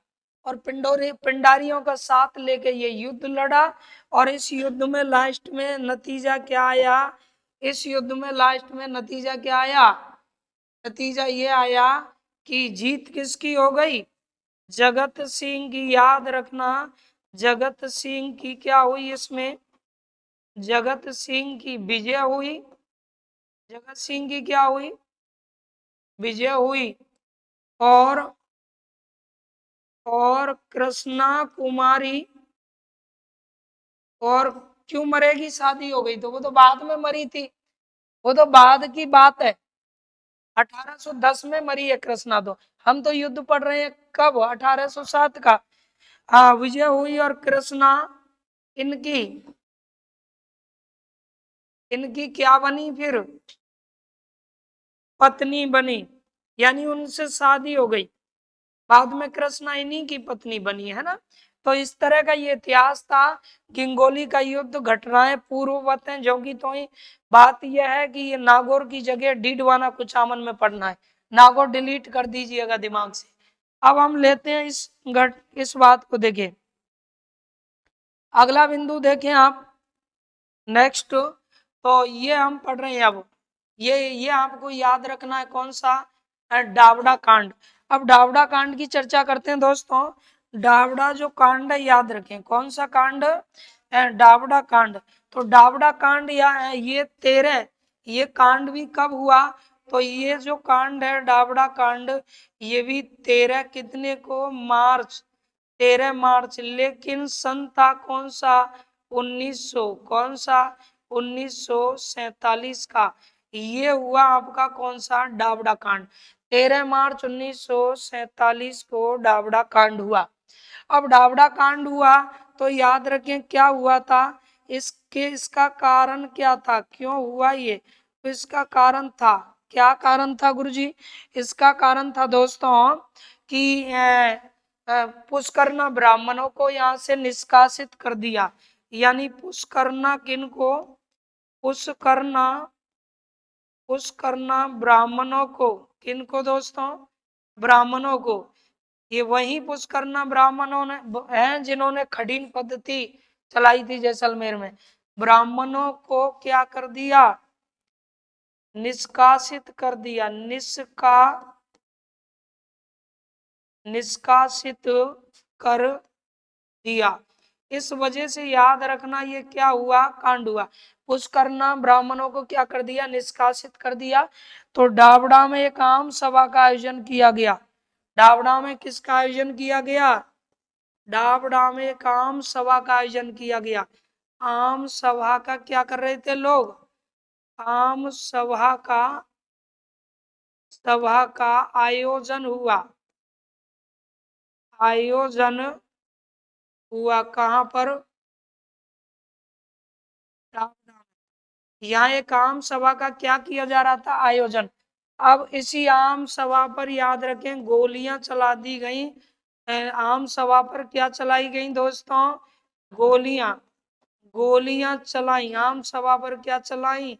और पिंडारियों का साथ लेके ये युद्ध लड़ा। और इस युद्ध में लास्ट में नतीजा क्या आया? इस युद्ध में लास्ट में नतीजा क्या आया? नतीजा ये आया कि जीत किसकी हो गई? जगत सिंह की। याद रखना, जगत सिंह की क्या हुई इसमें? जगत सिंह की विजय हुई। जगत सिंह की क्या हुई? विजय हुई। और कृष्णा कुमारी, और क्यों मरेगी? शादी हो गई तो, वो तो बाद में मरी थी, वो तो बाद की बात है। 1810 में मरी है कृष्णा, तो हम तो युद्ध पढ़ रहे हैं कब? 1807 का। विजय हुई और कृष्णा इनकी इनकी क्या बनी? फिर पत्नी बनी, यानी उनसे शादी हो गई। बाद में कृष्णा इन्हीं की पत्नी बनी है ना। तो इस तरह का ये इतिहास था। गिंगोली का युद्ध, घटनाएं पूर्ववत हैं, जो कि तो ही बात यह है कि ये नागौर की जगह डीडवाना कुचामन में पढ़ना है। नागौर डिलीट कर दीजिएगा दिमाग से। अब हम लेते हैं इस बात को देखें। अगला बिंदु देखें आप, नेक्स्ट। तो ये हम पढ़ रहे हैं अब, ये आपको याद रखना है, कौन सा? डावड़ा कांड। अब डावड़ा कांड की चर्चा करते हैं दोस्तों। डावड़ा जो कांड है, याद रखें कौन सा कांड? डावड़ा कांड। तो डावड़ा कांड या ये 13, ये कांड भी कब हुआ? तो ये जो कांड है डावड़ा कांड, ये भी 13 कितने को? मार्च, 13 मार्च। लेकिन सन था कौन सा? 1900, कौन सा? 1947 का। ये हुआ आपका कौन सा? डावड़ा कांड। 13 मार्च 1947 को डावड़ा कांड हुआ। अब डावड़ा कांड हुआ तो याद रखें क्या हुआ था? इसका कारण क्या था? क्यों हुआ ये? तो इसका कारण था, क्या कारण था गुरुजी? इसका कारण था दोस्तों कि पुष्करना ब्राह्मणों को यहाँ से निष्कासित कर दिया। यानी पुष्करना किनको? पुष्करना, पुष्करना ब्राह्मणों को। किनको दोस्तों? ब्राह्मणों को। ये वही पुष्करना ब्राह्मणों ने हैं जिन्होंने खडीन पद्धति चलाई थी जैसलमेर में। ब्राह्मणों को क्या कर दिया? निष्कासित कर दिया। निष्कासित कर दिया। इस वजह से याद रखना ये क्या हुआ? कांड हुआ। पुष्करना ब्राह्मणों को क्या कर दिया? निष्कासित कर दिया। तो डावड़ा में एक आम सभा का आयोजन किया गया। डावड़ा में किसका आयोजन किया गया? डावड़ा में एक आम सभा का आयोजन किया गया। आम सभा का क्या कर रहे थे लोग? आम सभा का आयोजन हुआ। आयोजन हुआ कहाँ पर? यहाँ एक आम सभा का क्या किया जा रहा था? आयोजन। अब इसी आम सभा पर याद रखें गोलियां चला दी गई। आम सभा पर क्या चलाई गई दोस्तों? गोलियां। गोलियां चलाई। आम सभा पर क्या चलाई?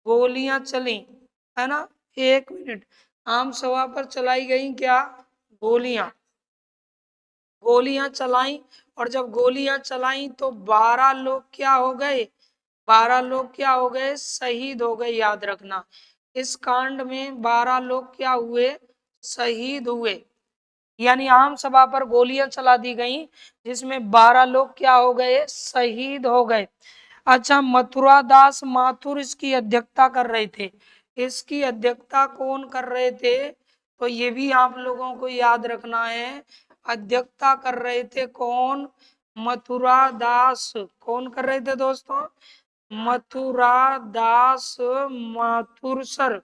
गोलियां चली। है ना। 1 मिनट। आम सभा पर चलाई गई क्या? गोलियां। गोलियां चलाई, और जब गोलियां चलाई तो 12 लोग क्या हो गए? 12 लोग क्या हो गए? शहीद हो गए। याद रखना, इस कांड में 12 लोग क्या हुए? शहीद हुए। यानी आम सभा पर गोलियां चला दी गई, जिसमें 12 लोग क्या हो गए? शहीद हो गए। अच्छा, मथुरा दास माथुर इसकी अध्यक्षता कर रहे थे। इसकी अध्यक्षता कौन कर रहे थे? तो ये भी आप लोगों को याद रखना है। अध्यक्षता कर रहे थे कौन? मथुरा दास। कौन कर रहे थे दोस्तों? मथुरा दास माथुर सर,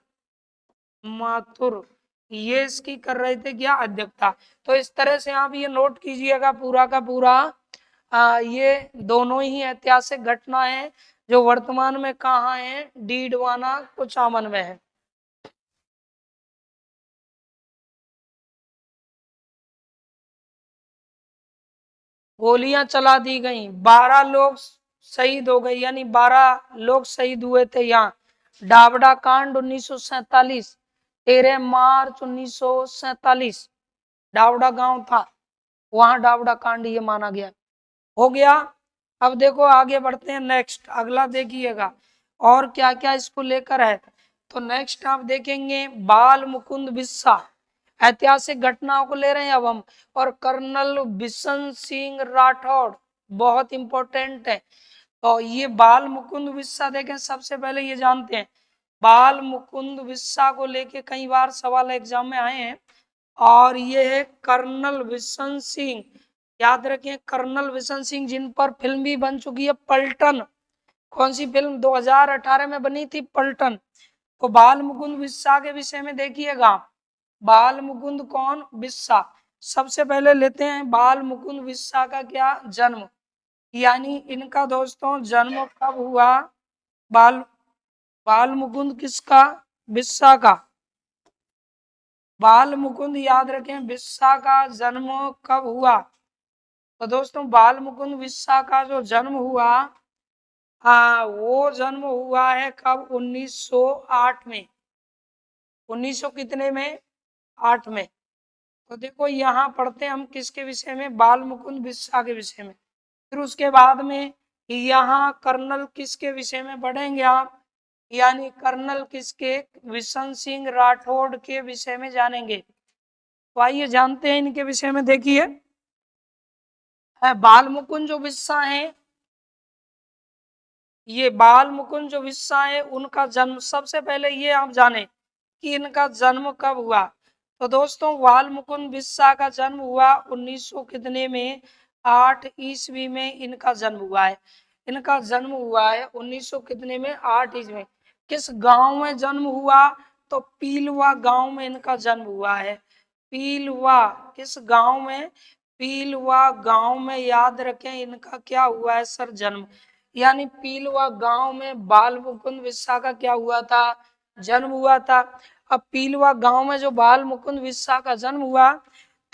माथुर, ये इसकी कर रहे थे क्या? अध्यक्षता। तो इस तरह से आप ये नोट कीजिएगा पूरा का पूरा। ये दोनों ही ऐतिहासिक घटना है जो वर्तमान में कहाँ है? डीडवाना कुचामन में है। गोलियां चला दी गई, 12 लोग शहीद हो गए, यानी 12 लोग शहीद हुए थे। यहाँ डावडा कांड 1947, 13 मार्च 1947 डावडा गांव था, वहां डावडा कांड ये माना गया। हो गया। अब देखो आगे बढ़ते हैं, नेक्स्ट अगला देखिएगा और क्या क्या इसको लेकर है। तो नेक्स्ट आप देखेंगे बाल मुकुंद बिस्सा, ऐतिहासिक घटनाओं को ले रहे हैं अब हम। और कर्नल बिशन सिंह राठौड़, बहुत इंपॉर्टेंट है। तो ये बाल मुकुंद बिस्सा देखें, सबसे पहले ये जानते हैं बाल मुकुंद बिस्सा को लेके कई बार सवाल एग्जाम में आए हैं। और ये है कर्नल बिशन सिंह, याद रखें कर्नल बिशन सिंह, जिन पर फिल्म भी बन चुकी है पलटन। कौन सी फिल्म? 2018 में बनी थी पलटन। तो बाल मुकुंद बिस्सा के विषय में देखिएगा। बाल मुकुंद कौन? बिस्सा। सबसे पहले लेते हैं बाल मुकुंद बिस्सा का क्या जन्म, यानी इनका दोस्तों जन्म कब हुआ? बाल बाल मुकुंद किसका? बिस्सा का। बाल मुकुंद याद रखें बिस्सा का जन्म कब हुआ? तो दोस्तों बाल मुकुंद बिस्सा का जो जन्म हुआ, वो जन्म हुआ है कब? 1908 में। 1900 कितने में? 8 में। तो देखो यहाँ पढ़ते हैं हम किसके विषय में? बाल मुकुंद बिस्सा के विषय में। फिर उसके बाद में यहाँ कर्नल किसके विषय में पढ़ेंगे आप? यानी कर्नल किसके? बिशन सिंह राठौड़ के विषय में जानेंगे। तो आइए जानते हैं इनके विषय में। देखिए बाल मुकुंद जो बिस्सा है, ये बाल मुकुंद जो बिस्सा है, उनका जन्म सबसे पहले ये आप जाने कि इनका जन्म कब हुआ। तो दोस्तों बाल मुकुंद बिस्सा का जन्म हुआ 1900 कितने में? 8 ईस्वी में इनका जन्म हुआ है। इनका जन्म हुआ है 1900 कितने में? 8 ईस्वी में। किस गांव में जन्म हुआ? तो पीलवा गांव में इनका जन्म हुआ है। पीलवा, किस गांव में? पीलवा गांव में। याद रखें इनका क्या हुआ है सर? जन्म। यानी पीलवा गांव में बाल मुकुंद बिस्सा का क्या हुआ था? जन्म हुआ था। अब पीलवा गांव में जो बाल मुकुंद बिस्सा का जन्म हुआ,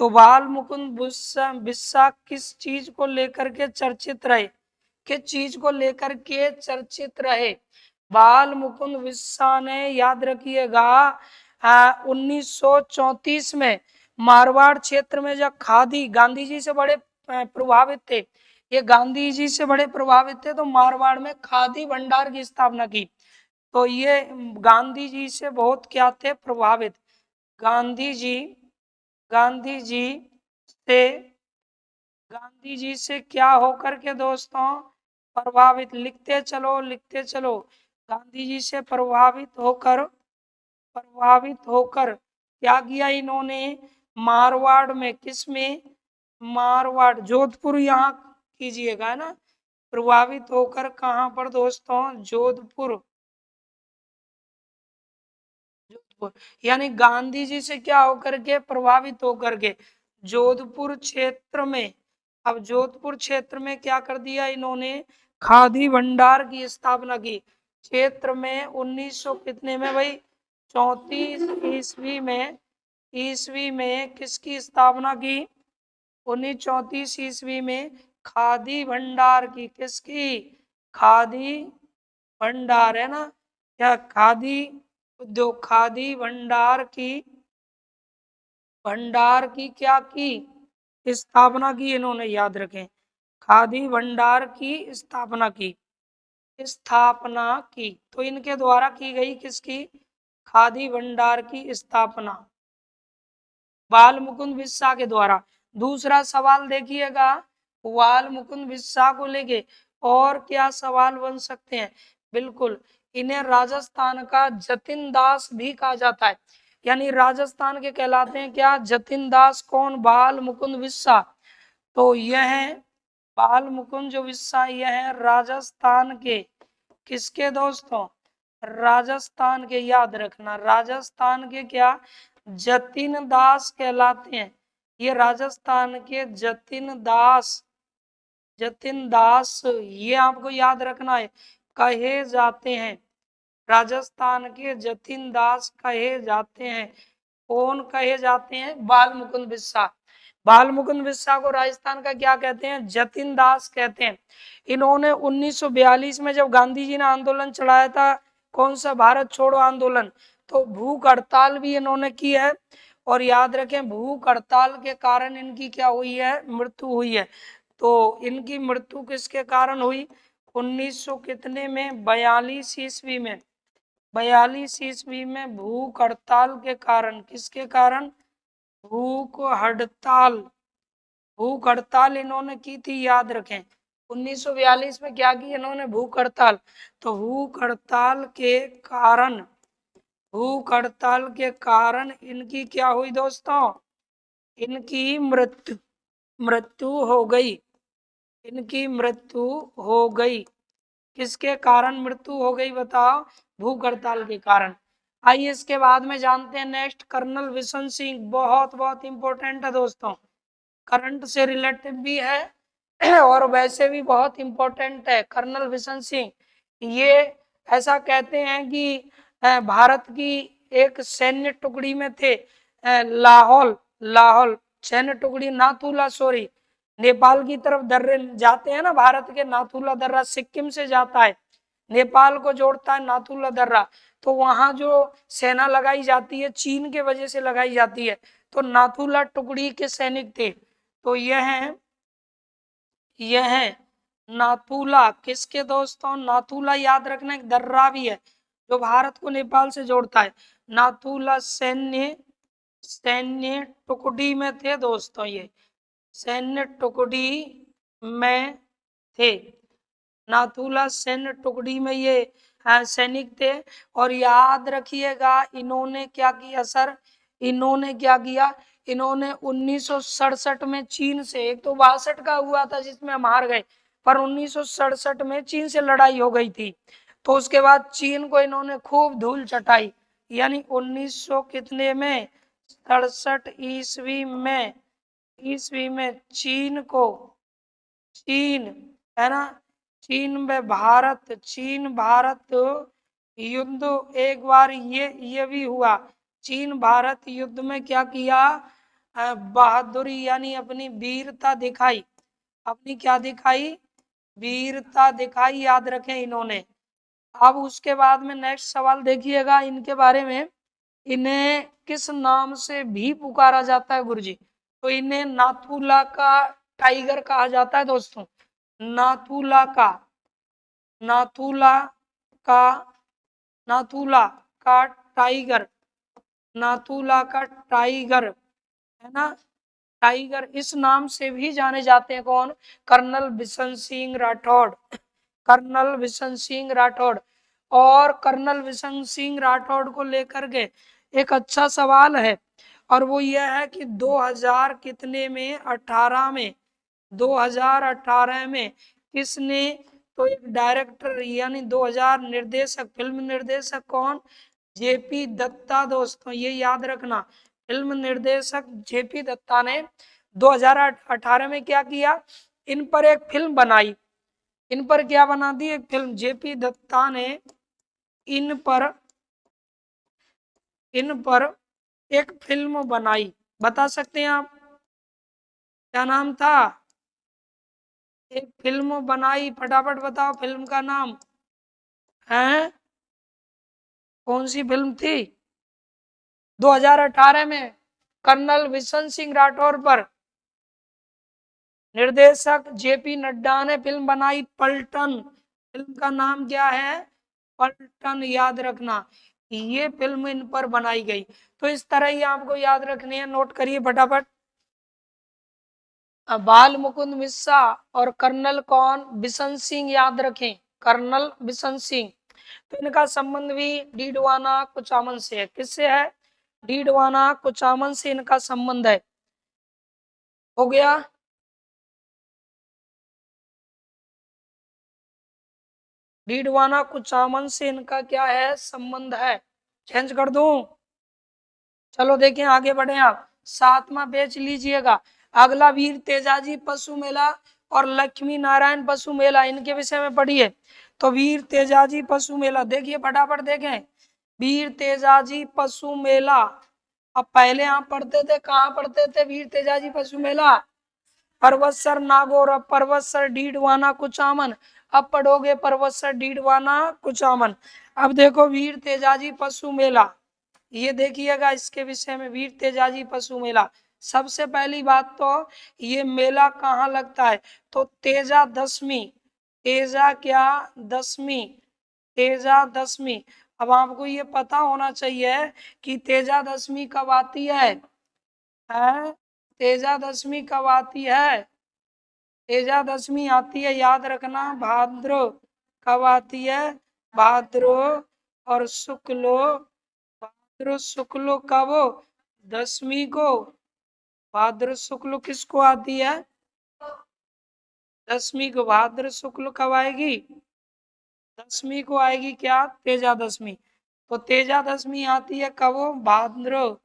तो बाल मुकुंद बिस्सा बिस्सा किस चीज को लेकर के चर्चित रहे? किस चीज को लेकर के चर्चित रहे? बाल मुकुंद बिस्सा ने, याद रखिएगा, 1934 में मारवाड़ क्षेत्र में जब खादी, गांधी जी से बड़े प्रभावित थे, ये गांधी जी से बड़े प्रभावित थे, तो मारवाड़ में खादी भंडार की स्थापना की। तो ये गांधी जी से बहुत क्या थे? प्रभावित। गांधी जी गांधी जी से गांधी जी से क्या होकर के दोस्तों? प्रभावित। लिखते चलो लिखते चलो। गांधी जी से प्रभावित होकर क्या किया इन्होंने? मारवाड़ में, किस में? मारवाड़, जोधपुर, यहाँ कीजिएगा, है ना। प्रभावित होकर कहाँ पर दोस्तों? जोधपुर। जोधपुर, यानी गांधी जी से क्या होकर के? प्रभावित होकर के जोधपुर क्षेत्र में। अब जोधपुर क्षेत्र में क्या कर दिया इन्होंने? खादी भंडार की स्थापना की। क्षेत्र में 1900 कितने में भाई? 34 ईस्वी में किसकी स्थापना की? 1934 ईस्वी में खादी भंडार की। किसकी? खादी भंडार, है ना। क्या खादी उद्योग, खादी भंडार की क्या की स्थापना की, इन्होंने, याद रखें, खादी भंडार की स्थापना की। तो इनके द्वारा की गई, किसकी? खादी भंडार की स्थापना बाल मुकुंद बिस्सा के द्वारा। दूसरा सवाल देखिएगा, बाल मुकुंद बिस्सा को लेके और क्या सवाल बन सकते हैं? बिल्कुल, इन्हें राजस्थान का जतिन दास भी कहा जाता है, यानी राजस्थान के कहलाते हैं क्या? जतिन दास। कौन? बाल मुकुंद बिस्सा। तो यह बाल मुकुंद जो बिस्सा, यह है राजस्थान के, किसके दोस्तों? राजस्थान के, याद रखना, राजस्थान के क्या? जतिन दास कहलाते हैं। ये राजस्थान के जतिन दास, ये आपको याद रखना है, कहे जाते हैं। राजस्थान के जतिन दास कहे जाते हैं। कौन कहे जाते हैं? बाल मुकुंद बिस्सा। बाल मुकुंद बिस्सा को राजस्थान का क्या कहते हैं? जतिन दास कहते हैं। इन्होंने 1942 में जब गांधी जी ने आंदोलन चलाया था, कौन सा? भारत छोड़ो आंदोलन, तो भूख हड़ताल भी इन्होंने की है। और याद रखें, भूख हड़ताल के कारण इनकी क्या हुई है? मृत्यु हुई है। तो इनकी मृत्यु किसके कारण हुई? 1900 कितने में? 42 ईस्वी में। 42 ईस्वी में भूख हड़ताल के कारण, किसके कारण? भूख हड़ताल। भूख हड़ताल इन्होंने की थी, याद रखें। 1942 में क्या की इन्होंने? भूख हड़ताल। तो भूख हड़ताल के कारण इनकी क्या हुई दोस्तों? इनकी मृत्यु हो गई। इनकी मृत्यु हो गई। किसके कारण मृत्यु हो गई बताओ? भूख हड़ताल के कारण। आइए इसके बाद में जानते हैं नेक्स्ट, कर्नल बिशन सिंह। बहुत बहुत इंपॉर्टेंट है दोस्तों, करंट से रिलेटेड भी है और वैसे भी बहुत इंपॉर्टेंट है। कर्नल बिशन सिंह, ये ऐसा कहते हैं कि भारत की एक सैन्य टुकड़ी में थे। लाहौल लाहौल सैन्य टुकड़ी, नाथुला सॉरी, नेपाल की तरफ दर्रे जाते हैं ना भारत के, नाथुला दर्रा सिक्किम से जाता है, नेपाल को जोड़ता है नाथुला दर्रा। तो वहां जो सेना लगाई जाती है, चीन के वजह से लगाई जाती है। तो नाथुला टुकड़ी के सैनिक थे। तो यह है नाथुला, किसके दोस्तों? नाथुला, याद रखना, एक दर्रा भी है जो भारत को नेपाल से जोड़ता है। नाथुला सैन्य टुकड़ी में थे दोस्तों, ये सैन्य टुकड़ी में थे। नाथुला सैन्य टुकड़ी में ये सैनिक थे। और याद रखिएगा, इन्होंने क्या किया सर? इन्होंने क्या किया? इन्होंने 1967 में चीन से, एक तो 62 का हुआ था जिसमें हम हार गए, पर 1967 में चीन से लड़ाई हो गई थी। तो उसके बाद चीन को इन्होंने खूब धूल चटाई, यानी 1900 कितने में? 67 ईस्वी में चीन है ना, चीन भारत युद्ध, एक बार ये भी हुआ। चीन भारत युद्ध में क्या किया? बहादुरी, यानी अपनी वीरता दिखाई। अपनी क्या दिखाई? वीरता दिखाई, याद रखें इन्होंने। अब उसके बाद में नेक्स्ट सवाल देखिएगा इनके बारे में, इन्हें किस नाम से भी पुकारा जाता है गुरुजी? तो इन्हें नाथुला का टाइगर कहा जाता है दोस्तों। नाथुला का नाथुला का नाथुला का टाइगर, नाथुला का टाइगर है ना, टाइगर इस नाम से भी जाने जाते हैं। कौन? कर्नल बिशन सिंह राठौड़। कर्नल बिशन सिंह राठौड़। और कर्नल बिशन सिंह राठौड़ को लेकर के एक अच्छा सवाल है, और वो यह है कि 2000 कितने में? 18 में, 2018 में किसने? तो एक डायरेक्टर, यानी 2000 निर्देशक, फिल्म निर्देशक कौन? जेपी दत्ता दोस्तों, ये याद रखना, फिल्म निर्देशक जेपी दत्ता ने 2018 में क्या किया? इन पर एक फिल्म बनाई। इन पर क्या बना दी? एक फिल्म। जेपी दत्ता ने इन पर एक फिल्म बनाई। बता सकते हैं आप क्या नाम था? एक फिल्म बनाई, फटाफट बताओ फिल्म का नाम है। कौन सी फिल्म थी? 2018 में कर्नल बिशन सिंह राठौर पर निर्देशक जेपी नड्डा ने फिल्म बनाई पलटन। फिल्म का नाम क्या है? पलटन, याद रखना। ये फिल्म इन पर बनाई गई। तो इस तरह ही आपको याद रखनी है, नोट करिए फटाफट। बाल मुकुंद मिश्रा और कर्नल कौन? बिशन सिंह, याद रखें, कर्नल बिशन सिंह। तो इनका संबंध भी डीडवाना कुचामन से है। किससे है? डीडवाना कुचामन से इनका संबंध है। हो गया? डीडवाना कुचामन से इनका क्या है? संबंध है। चेंज कर दूं? चलो देखें, आगे बढ़े आप। 7वां पेज लीजिएगा। अगला वीर तेजाजी पशु मेला और लक्ष्मी नारायण पशु मेला, इनके विषय में पढ़िए। तो वीर तेजाजी पशु मेला देखिए, फटाफट देखें। वीर तेजाजी पशु मेला, अब पहले आप पढ़ते थे, कहाँ पढ़ते थे? वीर तेजाजी पशु मेला पर्वतसर नागौर, अब पर्वतसर डीडवाना कुचामन। अब पढ़ोगे पर्वतसर डीडवाना कुचामन। अब देखो वीर तेजाजी पशु मेला, ये देखिएगा इसके विषय में। वीर तेजाजी पशु मेला, सबसे पहली बात तो ये मेला कहाँ लगता है? तो तेजा दशमी, तेजा क्या? दशमी, तेजा दशमी। अब आपको ये पता होना चाहिए कि तेजा दशमी कब आती है? तेजा दशमी कब आती है? तेजा दशमी आती है, याद रखना, भाद्र। कब आती है? भाद्र और शुक्ल, भाद्र शुक्ल कब? दशमी को। भाद्र शुक्ल किसको आती है? दशमी को। भाद्र शुक्ल कब आएगी? दशमी को आएगी। क्या? तेजा दशमी। तो तेजा दशमी आती है कब? भाद्र।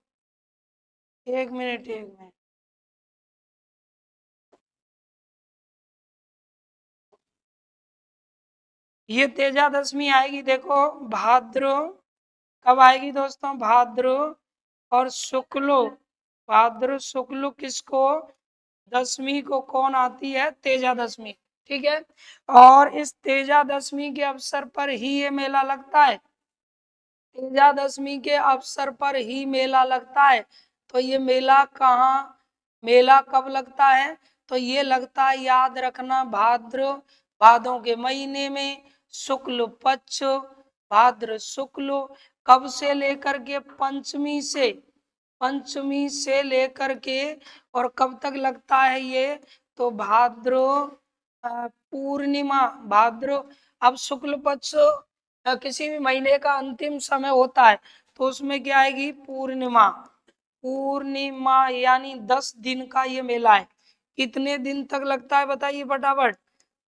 एक मिनट, एक मिनट। ये तेजा दशमी आएगी, देखो, भाद्र। कब आएगी दोस्तों? भाद्र और शुक्ल, भाद्र शुक्ल किसको? दशमी को। कौन आती है? तेजा दशमी। ठीक है। और इस तेजा दशमी के अवसर पर ही ये मेला लगता है। तेजा दशमी के अवसर पर ही मेला लगता है। तो ये मेला कहाँ, मेला कब लगता है? तो ये लगता है, याद रखना, भाद्र, भादों के महीने में, शुक्ल पक्ष, भाद्र शुक्ल। कब से लेकर के? पंचमी से, पंचमी से लेकर के, और कब तक लगता है ये? तो भाद्र पूर्णिमा, भाद्र। अब शुक्ल पक्ष किसी भी महीने का अंतिम समय होता है, तो उसमें क्या आएगी? पूर्णिमा। पूर्णिमा यानी 10 दिन का ये मेला है। कितने दिन तक लगता है बताइए फटाफट।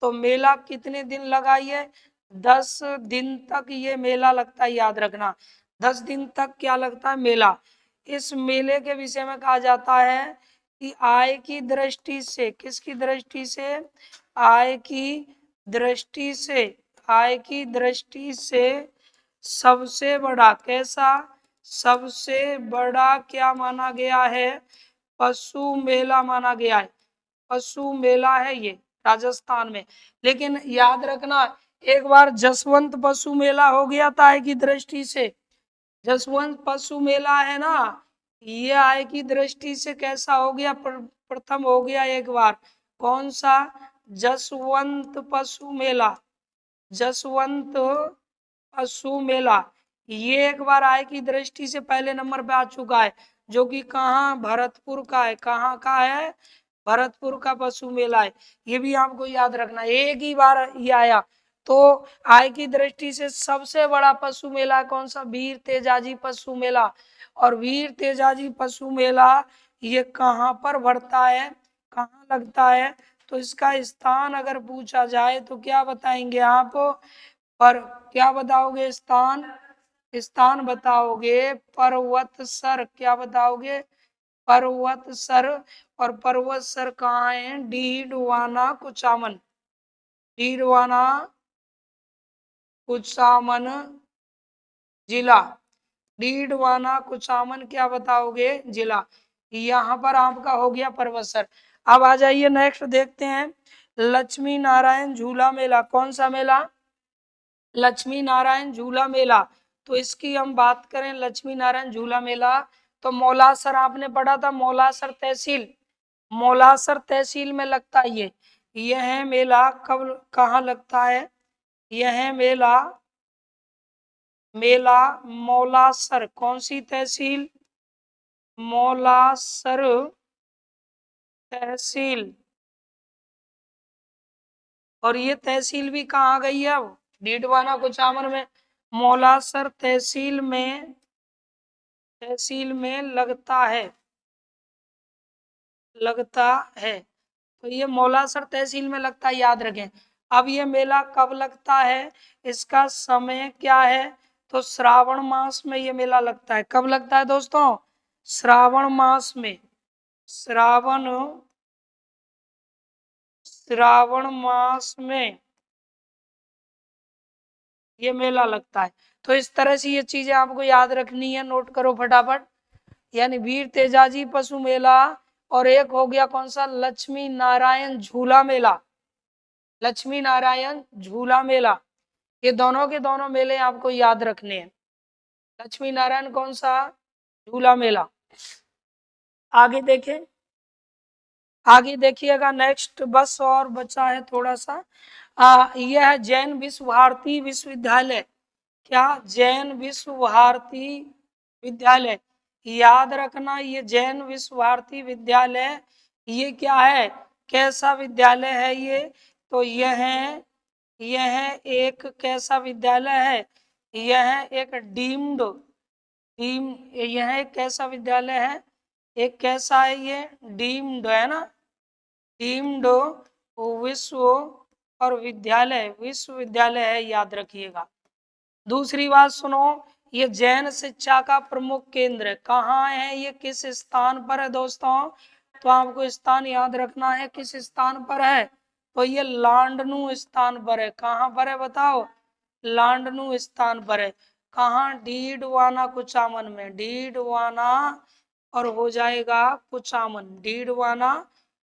तो मेला कितने दिन लगा? ये 10 दिन तक ये मेला लगता है, याद रखना। 10 दिन तक क्या लगता है? मेला। इस मेले के विषय में कहा जाता है कि आय की दृष्टि से, किसकी दृष्टि से? आय की दृष्टि से, आय की दृष्टि से सबसे बड़ा, कैसा? सबसे बड़ा क्या माना गया है? पशु मेला माना गया है। पशु मेला है ये राजस्थान में। लेकिन याद रखना, एक बार जसवंत पशु मेला हो गया था आय की दृष्टि से। जसवंत पशु मेला है ना, ये आय की दृष्टि से कैसा हो गया? प्रथम हो गया एक बार। कौन सा? जसवंत पशु मेला, जसवंत पशु मेला। ये एक बार आय की दृष्टि से पहले नंबर पे आ चुका है, जो कि कहाँ? भरतपुर का है। कहाँ का है? भरतपुर का पशु मेला है। ये भी आपको याद रखना, एक ही बार ये आया। तो आय की दृष्टि से सबसे बड़ा पशु मेला कौन सा? वीर तेजाजी पशु मेला। और वीर तेजाजी पशु मेला ये कहाँ पर बढ़ता है, कहाँ लगता है? तो इसका स्थान अगर पूछा जाए तो क्या बताएंगे आप? पर क्या बताओगे? स्थान, स्थान बताओगे पर्वतसर। क्या बताओगे? पर्वतसर। और पर्वतसर कहाँ है? डीडवाना कुचामन, डीडवाना कुचामन जिला। डीडवाना कुचामन क्या बताओगे? जिला। यहाँ पर आपका हो गया पर्वतसर। अब आ जाइए नेक्स्ट देखते हैं, लक्ष्मी नारायण झूला मेला। कौन सा मेला? लक्ष्मी नारायण झूला मेला। तो इसकी हम बात करें लक्ष्मी नारायण झूला मेला, तो मौलासर आपने पढ़ा था, मौलासर तहसील, मौलासर तहसील में लगता है ये। यह मेला कब कहाँ लगता है? यह मेला मेला मौलासर, कौन सी तहसील? मौलासर तहसील। और ये तहसील भी कहाँ आ गई है अब? डीडवाना कुचामन में। मौलासर तहसील में लगता है। तो ये मौलासर तहसील में लगता है, याद रखें। अब ये मेला कब लगता है, इसका समय क्या है? तो श्रावण मास में ये मेला लगता है। कब लगता है दोस्तों? श्रावण मास में। श्रावण मास में ये मेला लगता है। तो इस तरह से ये चीजें आपको याद रखनी है, नोट करो फटाफट। यानी वीर तेजाजी पशु मेला, और एक हो गया कौन सा? लक्ष्मी नारायण झूला मेला। लक्ष्मी नारायण झूला मेला, ये दोनों के दोनों मेले आपको याद रखने हैं। लक्ष्मी नारायण कौन सा? झूला मेला। आगे देखें, आगे देखिएगा, नेक्स्ट बस और बचा है थोड़ा सा। यह है जैन विश्व भारती विश्वविद्यालय। क्या? जैन विश्व भारती विद्यालय। याद रखना, ये जैन विश्व भारती विद्यालय ये क्या है, कैसा विद्यालय है ये? तो यह एक कैसा विद्यालय है? यह एक यह एक कैसा विद्यालय है? एक कैसा है ये? डीम्ड है ना, डीम्ड विश्व और विश्वविद्यालय है, याद रखिएगा। दूसरी बात सुनो, ये जैन शिक्षा का प्रमुख केंद्र है। कहाँ है ये, किस स्थान पर है दोस्तों? तो आपको स्थान याद रखना है, किस स्थान पर है? तो ये लांडनू स्थान पर है। कहाँ पर है बताओ? लांडनू स्थान पर है। कहाँ? डीडवाना कुचामन में। डीडवाना और हो जाएगा कुचामन, डीडवाना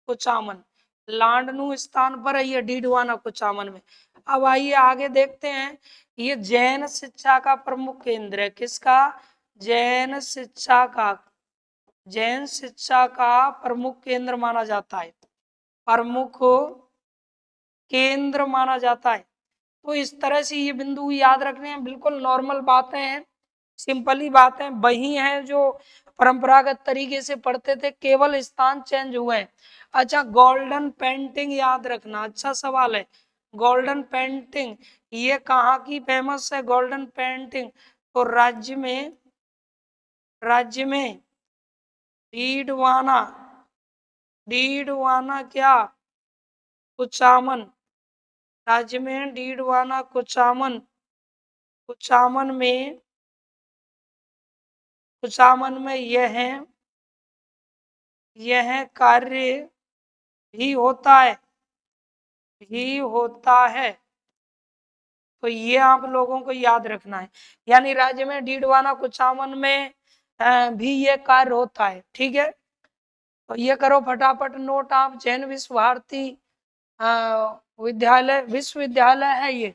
कुचामन, लांडनू स्थान पर है ये, डीडवाना कुचामन में। अब आइए आगे देखते हैं। ये जैन शिक्षा का प्रमुख केंद्र है। किसका? जैन शिक्षा का प्रमुख केंद्र माना जाता है, प्रमुख केंद्र माना जाता है। तो इस तरह से ये बिंदु याद रखने हैं, बिल्कुल नॉर्मल बातें हैं, सिंपल ही बातें वही हैं जो परंपरागत तरीके से पढ़ते थे, केवल स्थान चेंज हुए हैं। अच्छा, गोल्डन पेंटिंग याद रखना, अच्छा सवाल है। गोल्डन पेंटिंग ये कहाँ की फेमस है? गोल्डन पेंटिंग तो राज्य में डीडवाना क्या? कुचामन। राज्य में डीडवाना कुचामन में यह कार्य भी होता है। तो ये आप लोगों को याद रखना है, यानी राज्य में डीडवाना कुचामन में भी ये कार्य होता है। ठीक है, तो ये करो फटाफट नोट आप। जैन विश्व भारती विश्वविद्यालय है ये,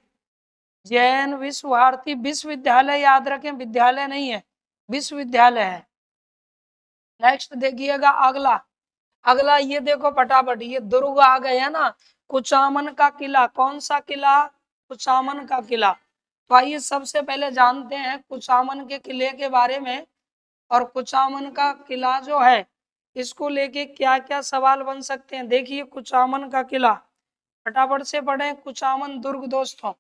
जैन विश्व भारती विश्वविद्यालय, याद रखें, विद्यालय नहीं है, विश्वविद्यालय है। नेक्स्ट देखिएगा, अगला ये देखो फटाफट, ये दुर्ग आ गए है ना, कुचामन का किला। कौन सा किला? कुचामन का किला। तो आइए सबसे पहले जानते हैं कुचामन के किले के बारे में। और कुचामन का किला जो है, इसको लेके क्या क्या सवाल बन सकते हैं। देखिए कुचामन का किला, फटाफट से पढ़ें। कुचामन दुर्ग दोस्तों,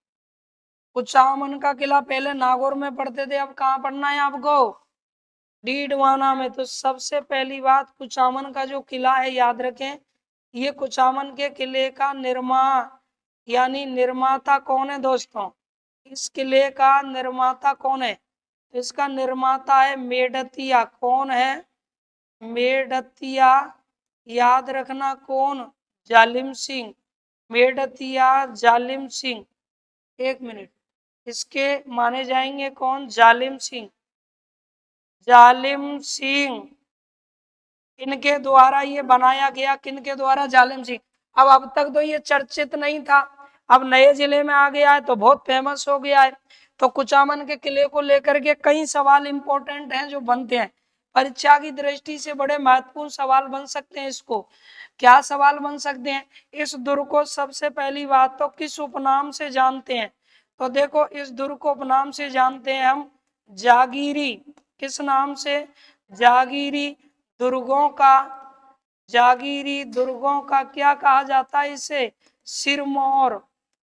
कुचामन का किला पहले नागौर में पढ़ते थे, अब कहाँ पढ़ना है आपको? डीडवाना में। तो सबसे पहली बात, कुचामन का जो किला है याद रखें, ये कुचामन के किले का निर्माता कौन है दोस्तों? इस किले का निर्माता कौन है? तो इसका निर्माता है मेड़तिया। कौन है? मेड़तिया, याद रखना कौन? जालिम सिंह, मेड़तिया जालिम सिंह। एक मिनट, इसके माने जाएंगे कौन? जालिम सिंह। इनके द्वारा ये बनाया गया। किनके द्वारा? जालिम सिंह। अब तक तो ये चर्चित नहीं था, अब नए जिले में आ गया है तो बहुत फेमस हो गया है। तो कुचामन के किले को लेकर के कई सवाल इंपॉर्टेंट हैं जो बनते हैं, परीक्षा की दृष्टि से बड़े महत्वपूर्ण सवाल बन सकते हैं। इसको क्या सवाल बन सकते हैं? इस दुर्ग को सबसे पहली बात तो किस उपनाम से जानते हैं? तो देखो, इस दुर्ग को उपनाम से जानते हैं हम जागीरी। किस नाम से? जागीरी दुर्गों का, जागीरी दुर्गों का क्या कहा जाता है इसे? सिरमौर।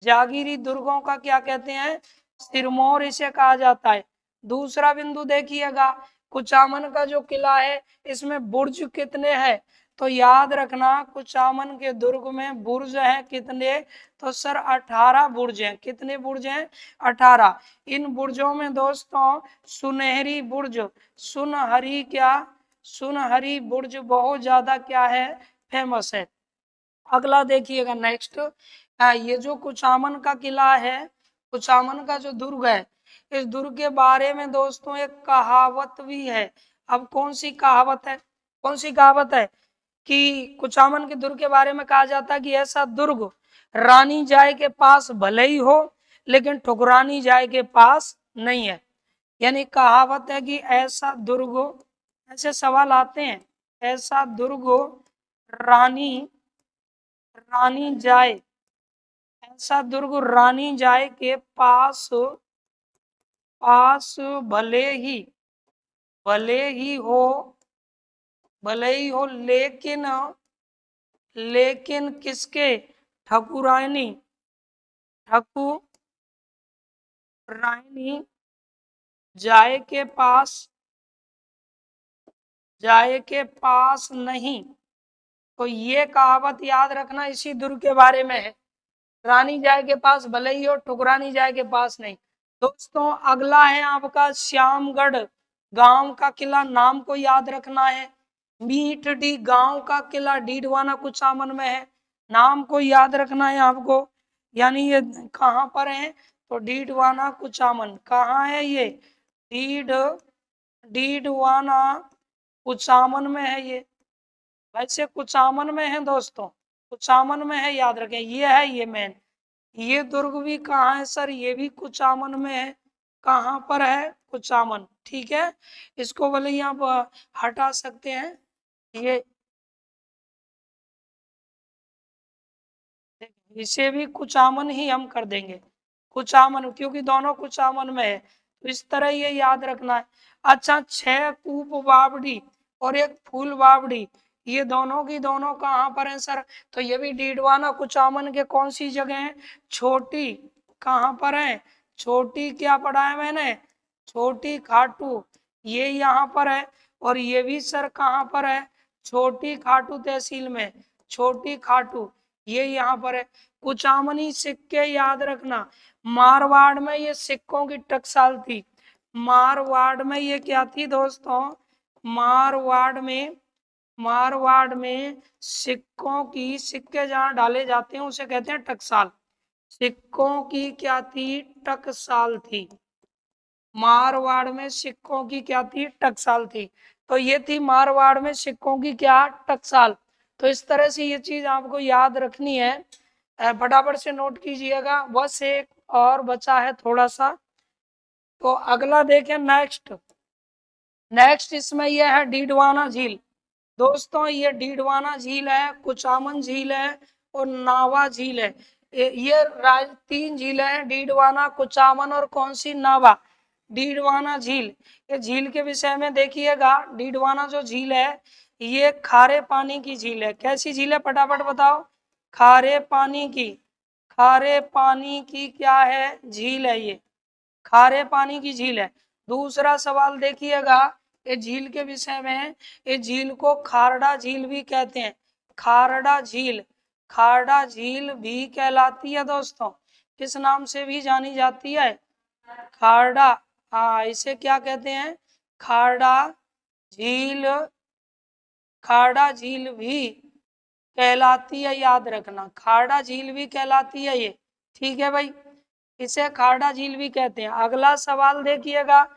जागीरी दुर्गों का क्या कहते हैं? सिरमौर इसे कहा जाता है। दूसरा बिंदु देखिएगा, कुचामन का जो किला है इसमें बुर्ज कितने हैं? तो याद रखना, कुचामन के दुर्ग में बुर्ज हैं कितने? तो सर 18 बुर्ज हैं। कितने बुर्ज हैं? 18। इन बुर्जों में दोस्तों सुनहरी बुर्ज, सुनहरी क्या? सुनहरी बुर्ज बहुत ज्यादा क्या है? फेमस है। अगला देखिएगा नेक्स्ट, ये जो कुचामन का किला है, कुचामन का जो दुर्ग है, इस दुर्ग के बारे में दोस्तों एक कहावत भी है। अब कौन सी कहावत है? कौन सी कहावत है? कि कुचामन के दुर्ग के बारे में कहा जाता है कि ऐसा दुर्ग रानी जाय के पास भले ही हो लेकिन ठुकरानी जाय के पास नहीं है। यानी कहावत है कि ऐसा दुर्ग, ऐसे सवाल आते हैं, ऐसा दुर्ग रानी रानी जाए, ऐसा दुर्ग रानी जाए के पास पास भले ही हो, भले ही हो, लेकिन लेकिन किसके? ठकुरानी, ठकुरानी जाए के पास, जाए के पास नहीं। तो ये कहावत याद रखना इसी दुर्ग के बारे में है, रानी जाय के पास भले ही हो, ठुकरानी जाय के पास नहीं। दोस्तों अगला है आपका श्यामगढ़ गांव का किला। नाम को याद रखना है। मीठडी गांव का किला डीडवाना कुचामन में है। नाम को याद रखना है आपको। यानी ये कहाँ पर है? तो डीडवाना कुचामन। कहाँ है ये? डीडवाना कुचामन में है ये। वैसे कुचामन में है दोस्तों, कुचामन में है, याद रखें। ये है ये मेन। ये दुर्ग भी कहाँ है सर? ये भी कुचामन में है। कहाँ पर है? कुचामन। ठीक है, इसको भले ही आप हटा सकते हैं। ये इसे भी कुचामन ही हम कर देंगे, कुचामन, क्योंकि दोनों कुचामन में है। तो इस तरह ये याद रखना है। अच्छा, 6 कूप बावड़ी और एक फूल बावड़ी, ये दोनों की दोनों कहाँ पर है सर? तो ये भी डीडवाना कुचामन के कौन सी जगह है? छोटी। कहाँ पर है? छोटी क्या पढ़ा है मैंने? छोटी खाटू, ये यहाँ पर है। और ये भी सर कहाँ पर है? छोटी खाटू तहसील में। छोटी खाटू ये यहाँ पर है। कुचामनी सिक्के याद रखना, मारवाड़ में ये सिक्कों की टकसाल थी। मारवाड़ में ये क्या थी दोस्तों? मारवाड़ में सिक्कों की, सिक्के जहाँ डाले जाते हैं उसे कहते हैं टकसाल। सिक्कों की क्या थी? टकसाल थी। मारवाड़ में सिक्कों की क्या थी? टकसाल थी। तो ये थी मारवाड़ में सिक्कों की क्या? टकसाल। तो इस तरह से ये चीज आपको याद रखनी है। फटाफट से नोट कीजिएगा। बस एक और बचा है थोड़ा सा। तो अगला देखें नेक्स्ट। नेक्स्ट इसमें यह है डीडवाना झील। दोस्तों ये डीडवाना झील है, कुचामन झील है और नावा झील है। ये 3 झीलें हैं, डीडवाना, कुचामन और कौन सी? नावा। डीडवाना झील, ये झील के विषय में देखिएगा। डीडवाना जो झील है ये खारे पानी की झील है। कैसी झील है? फटाफट बताओ। खारे पानी की, खारे पानी की क्या है? झील है ये, खारे पानी की झील है। दूसरा सवाल देखिएगा, ये झील के विषय में है। ये झील को खारड़ा झील भी कहते हैं। खारड़ा झील, खारड़ा झील भी कहलाती है दोस्तों। किस नाम से भी जानी जाती है? खारड़ा। हाँ, इसे क्या कहते हैं? खारड़ा झील, खारड़ा झील भी कहलाती है, याद रखना। खारड़ा झील भी कहलाती है ये। ठीक है भाई, इसे खारड़ा झील भी कहते हैं। अगला सवाल देखिएगा,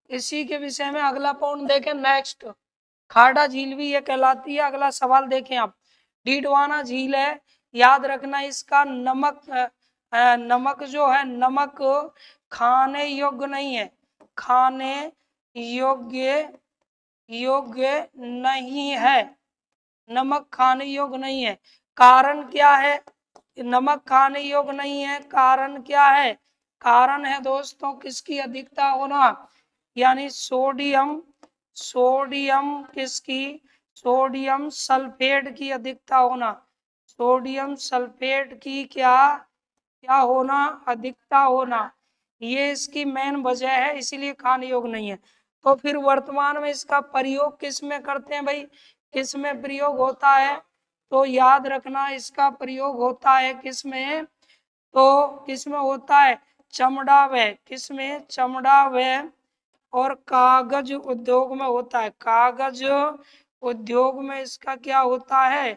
इसी के विषय में अगला पॉइंट देखें नेक्स्ट। खारड़ा झील भी ये कहलाती है। अगला सवाल देखें आप। डीडवाना झील है, याद रखना इसका नमक नमक जो है, नमक खाने योग्य नहीं है, खाने योग्य योग्य नहीं है, नमक खाने योग्य नहीं है। कारण क्या है? नमक खाने योग्य नहीं है, कारण क्या है? कारण है दोस्तों किसकी अधिकता होना, यानी सोडियम, सोडियम किसकी, सोडियम सल्फेट की अधिकता होना, सोडियम सल्फेट की क्या क्या होना, अधिकता होना, ये इसकी मेन वजह है, इसीलिए खाने योग्य नहीं है। तो फिर वर्तमान में इसका प्रयोग किस में करते हैं भाई, किस में प्रयोग होता है? तो याद रखना इसका प्रयोग होता है किस में, तो किस में होता है, चमड़ा व, किस में, चमड़ा व और कागज उद्योग में होता है, कागज उद्योग में इसका क्या होता है,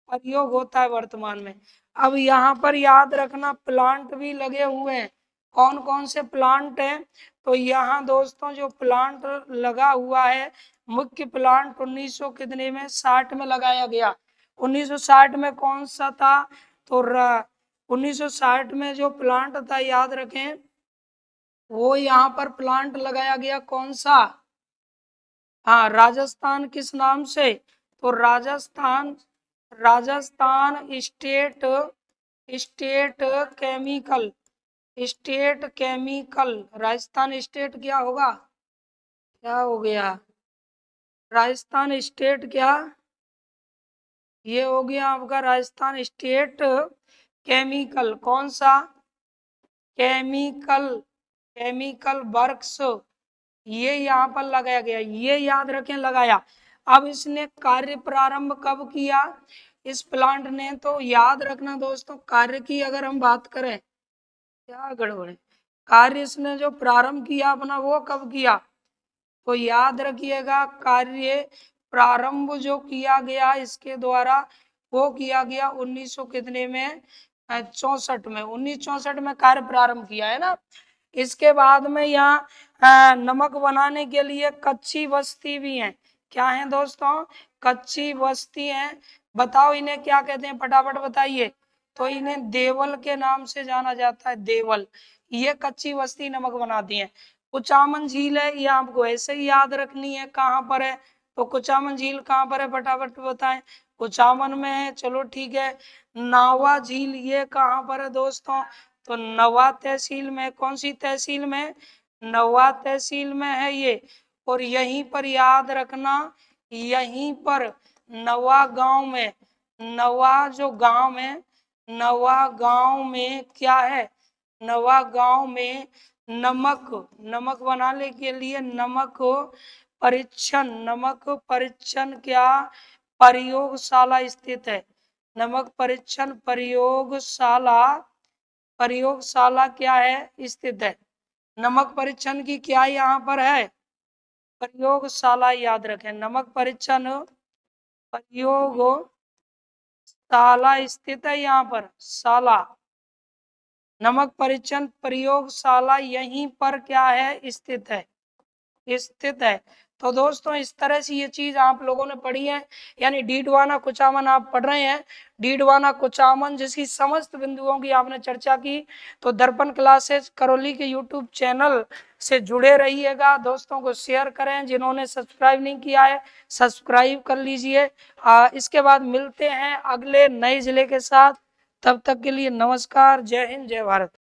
प्रयोग होता है वर्तमान में। अब यहाँ पर याद रखना प्लांट भी लगे हुए हैं, कौन कौन से प्लांट हैं? तो यहाँ दोस्तों जो प्लांट लगा हुआ है, मुख्य प्लांट 1900 कितने में, 60 में लगाया गया। 1960 में कौन सा था? तो 1960 में जो प्लांट था याद रखें, वो यहाँ पर प्लांट लगाया गया कौन सा, हाँ राजस्थान, किस नाम से? तो Rajasthan, Rajasthan state, state chemical, state chemical, Rajasthan state क्या होगा, क्या हो गया, राजस्थान स्टेट क्या, ये हो गया आपका राजस्थान स्टेट केमिकल, कौन सा, केमिकल, केमिकल वर्क्स, ये यहाँ पर लगाया गया, ये याद रखें लगाया। अब इसने कार्य प्रारंभ कब किया इस प्लांट ने? तो याद रखना दोस्तों, कार्य की अगर हम बात करें, क्या गड़बड़ है, कार्य इसने जो प्रारंभ किया अपना वो कब किया? तो याद रखिएगा कार्य प्रारंभ जो किया गया इसके द्वारा, वो किया गया 1900 कितने में, 64 में, 1964 में कार्य प्रारंभ किया है ना। इसके बाद में यहाँ नमक बनाने के लिए कच्ची बस्ती भी है, क्या है दोस्तों, कच्ची बस्ती है। बताओ इन्हें क्या कहते हैं, फटाफट बताइए। तो इन्हें देवल के नाम से जाना जाता है, देवल, ये कच्ची बस्ती नमक बनाती है। कुचामन झील है, ये आपको ऐसे ही याद रखनी है, कहाँ पर है? तो कुचामन झील कहाँ पर है, फटाफट बताएं। कुचामन में है, चलो ठीक है। नावा झील ये कहाँ पर है दोस्तों? तो नवा तहसील में, कौन सी तहसील में, नवा तहसील में है ये। और यहीं पर याद रखना, यहीं पर नवा गांव में, नवा जो गांव में, नवा गांव में क्या है, नवा गांव में नमक, नमक बनाने के लिए नमक परीक्षण, नमक परीक्षण क्या प्रयोगशाला स्थित है, नमक परीक्षण प्रयोगशाला, प्रयोगशाला क्या है स्थित है, नमक परीक्षण की क्या यहाँ पर है, प्रयोगशाला याद रखें, नमक परीक्षण प्रयोगशाला स्थित है, यहाँ पर शाला, नमक परीक्षण प्रयोगशाला यहीं पर क्या है, स्थित है, स्थित है। तो दोस्तों इस तरह से ये चीज आप लोगों ने पढ़ी है, यानी डीडवाना कुचामन आप पढ़ रहे हैं, डीडवाना कुचामन जिसकी समस्त बिंदुओं की आपने चर्चा की। तो दर्पण क्लासेस करौली के यूट्यूब चैनल से जुड़े रहिएगा, दोस्तों को शेयर करें, जिन्होंने सब्सक्राइब नहीं किया है सब्सक्राइब कर लीजिए। इसके बाद मिलते हैं अगले नए जिले के साथ, तब तक के लिए नमस्कार, जय हिंद, जय भारत।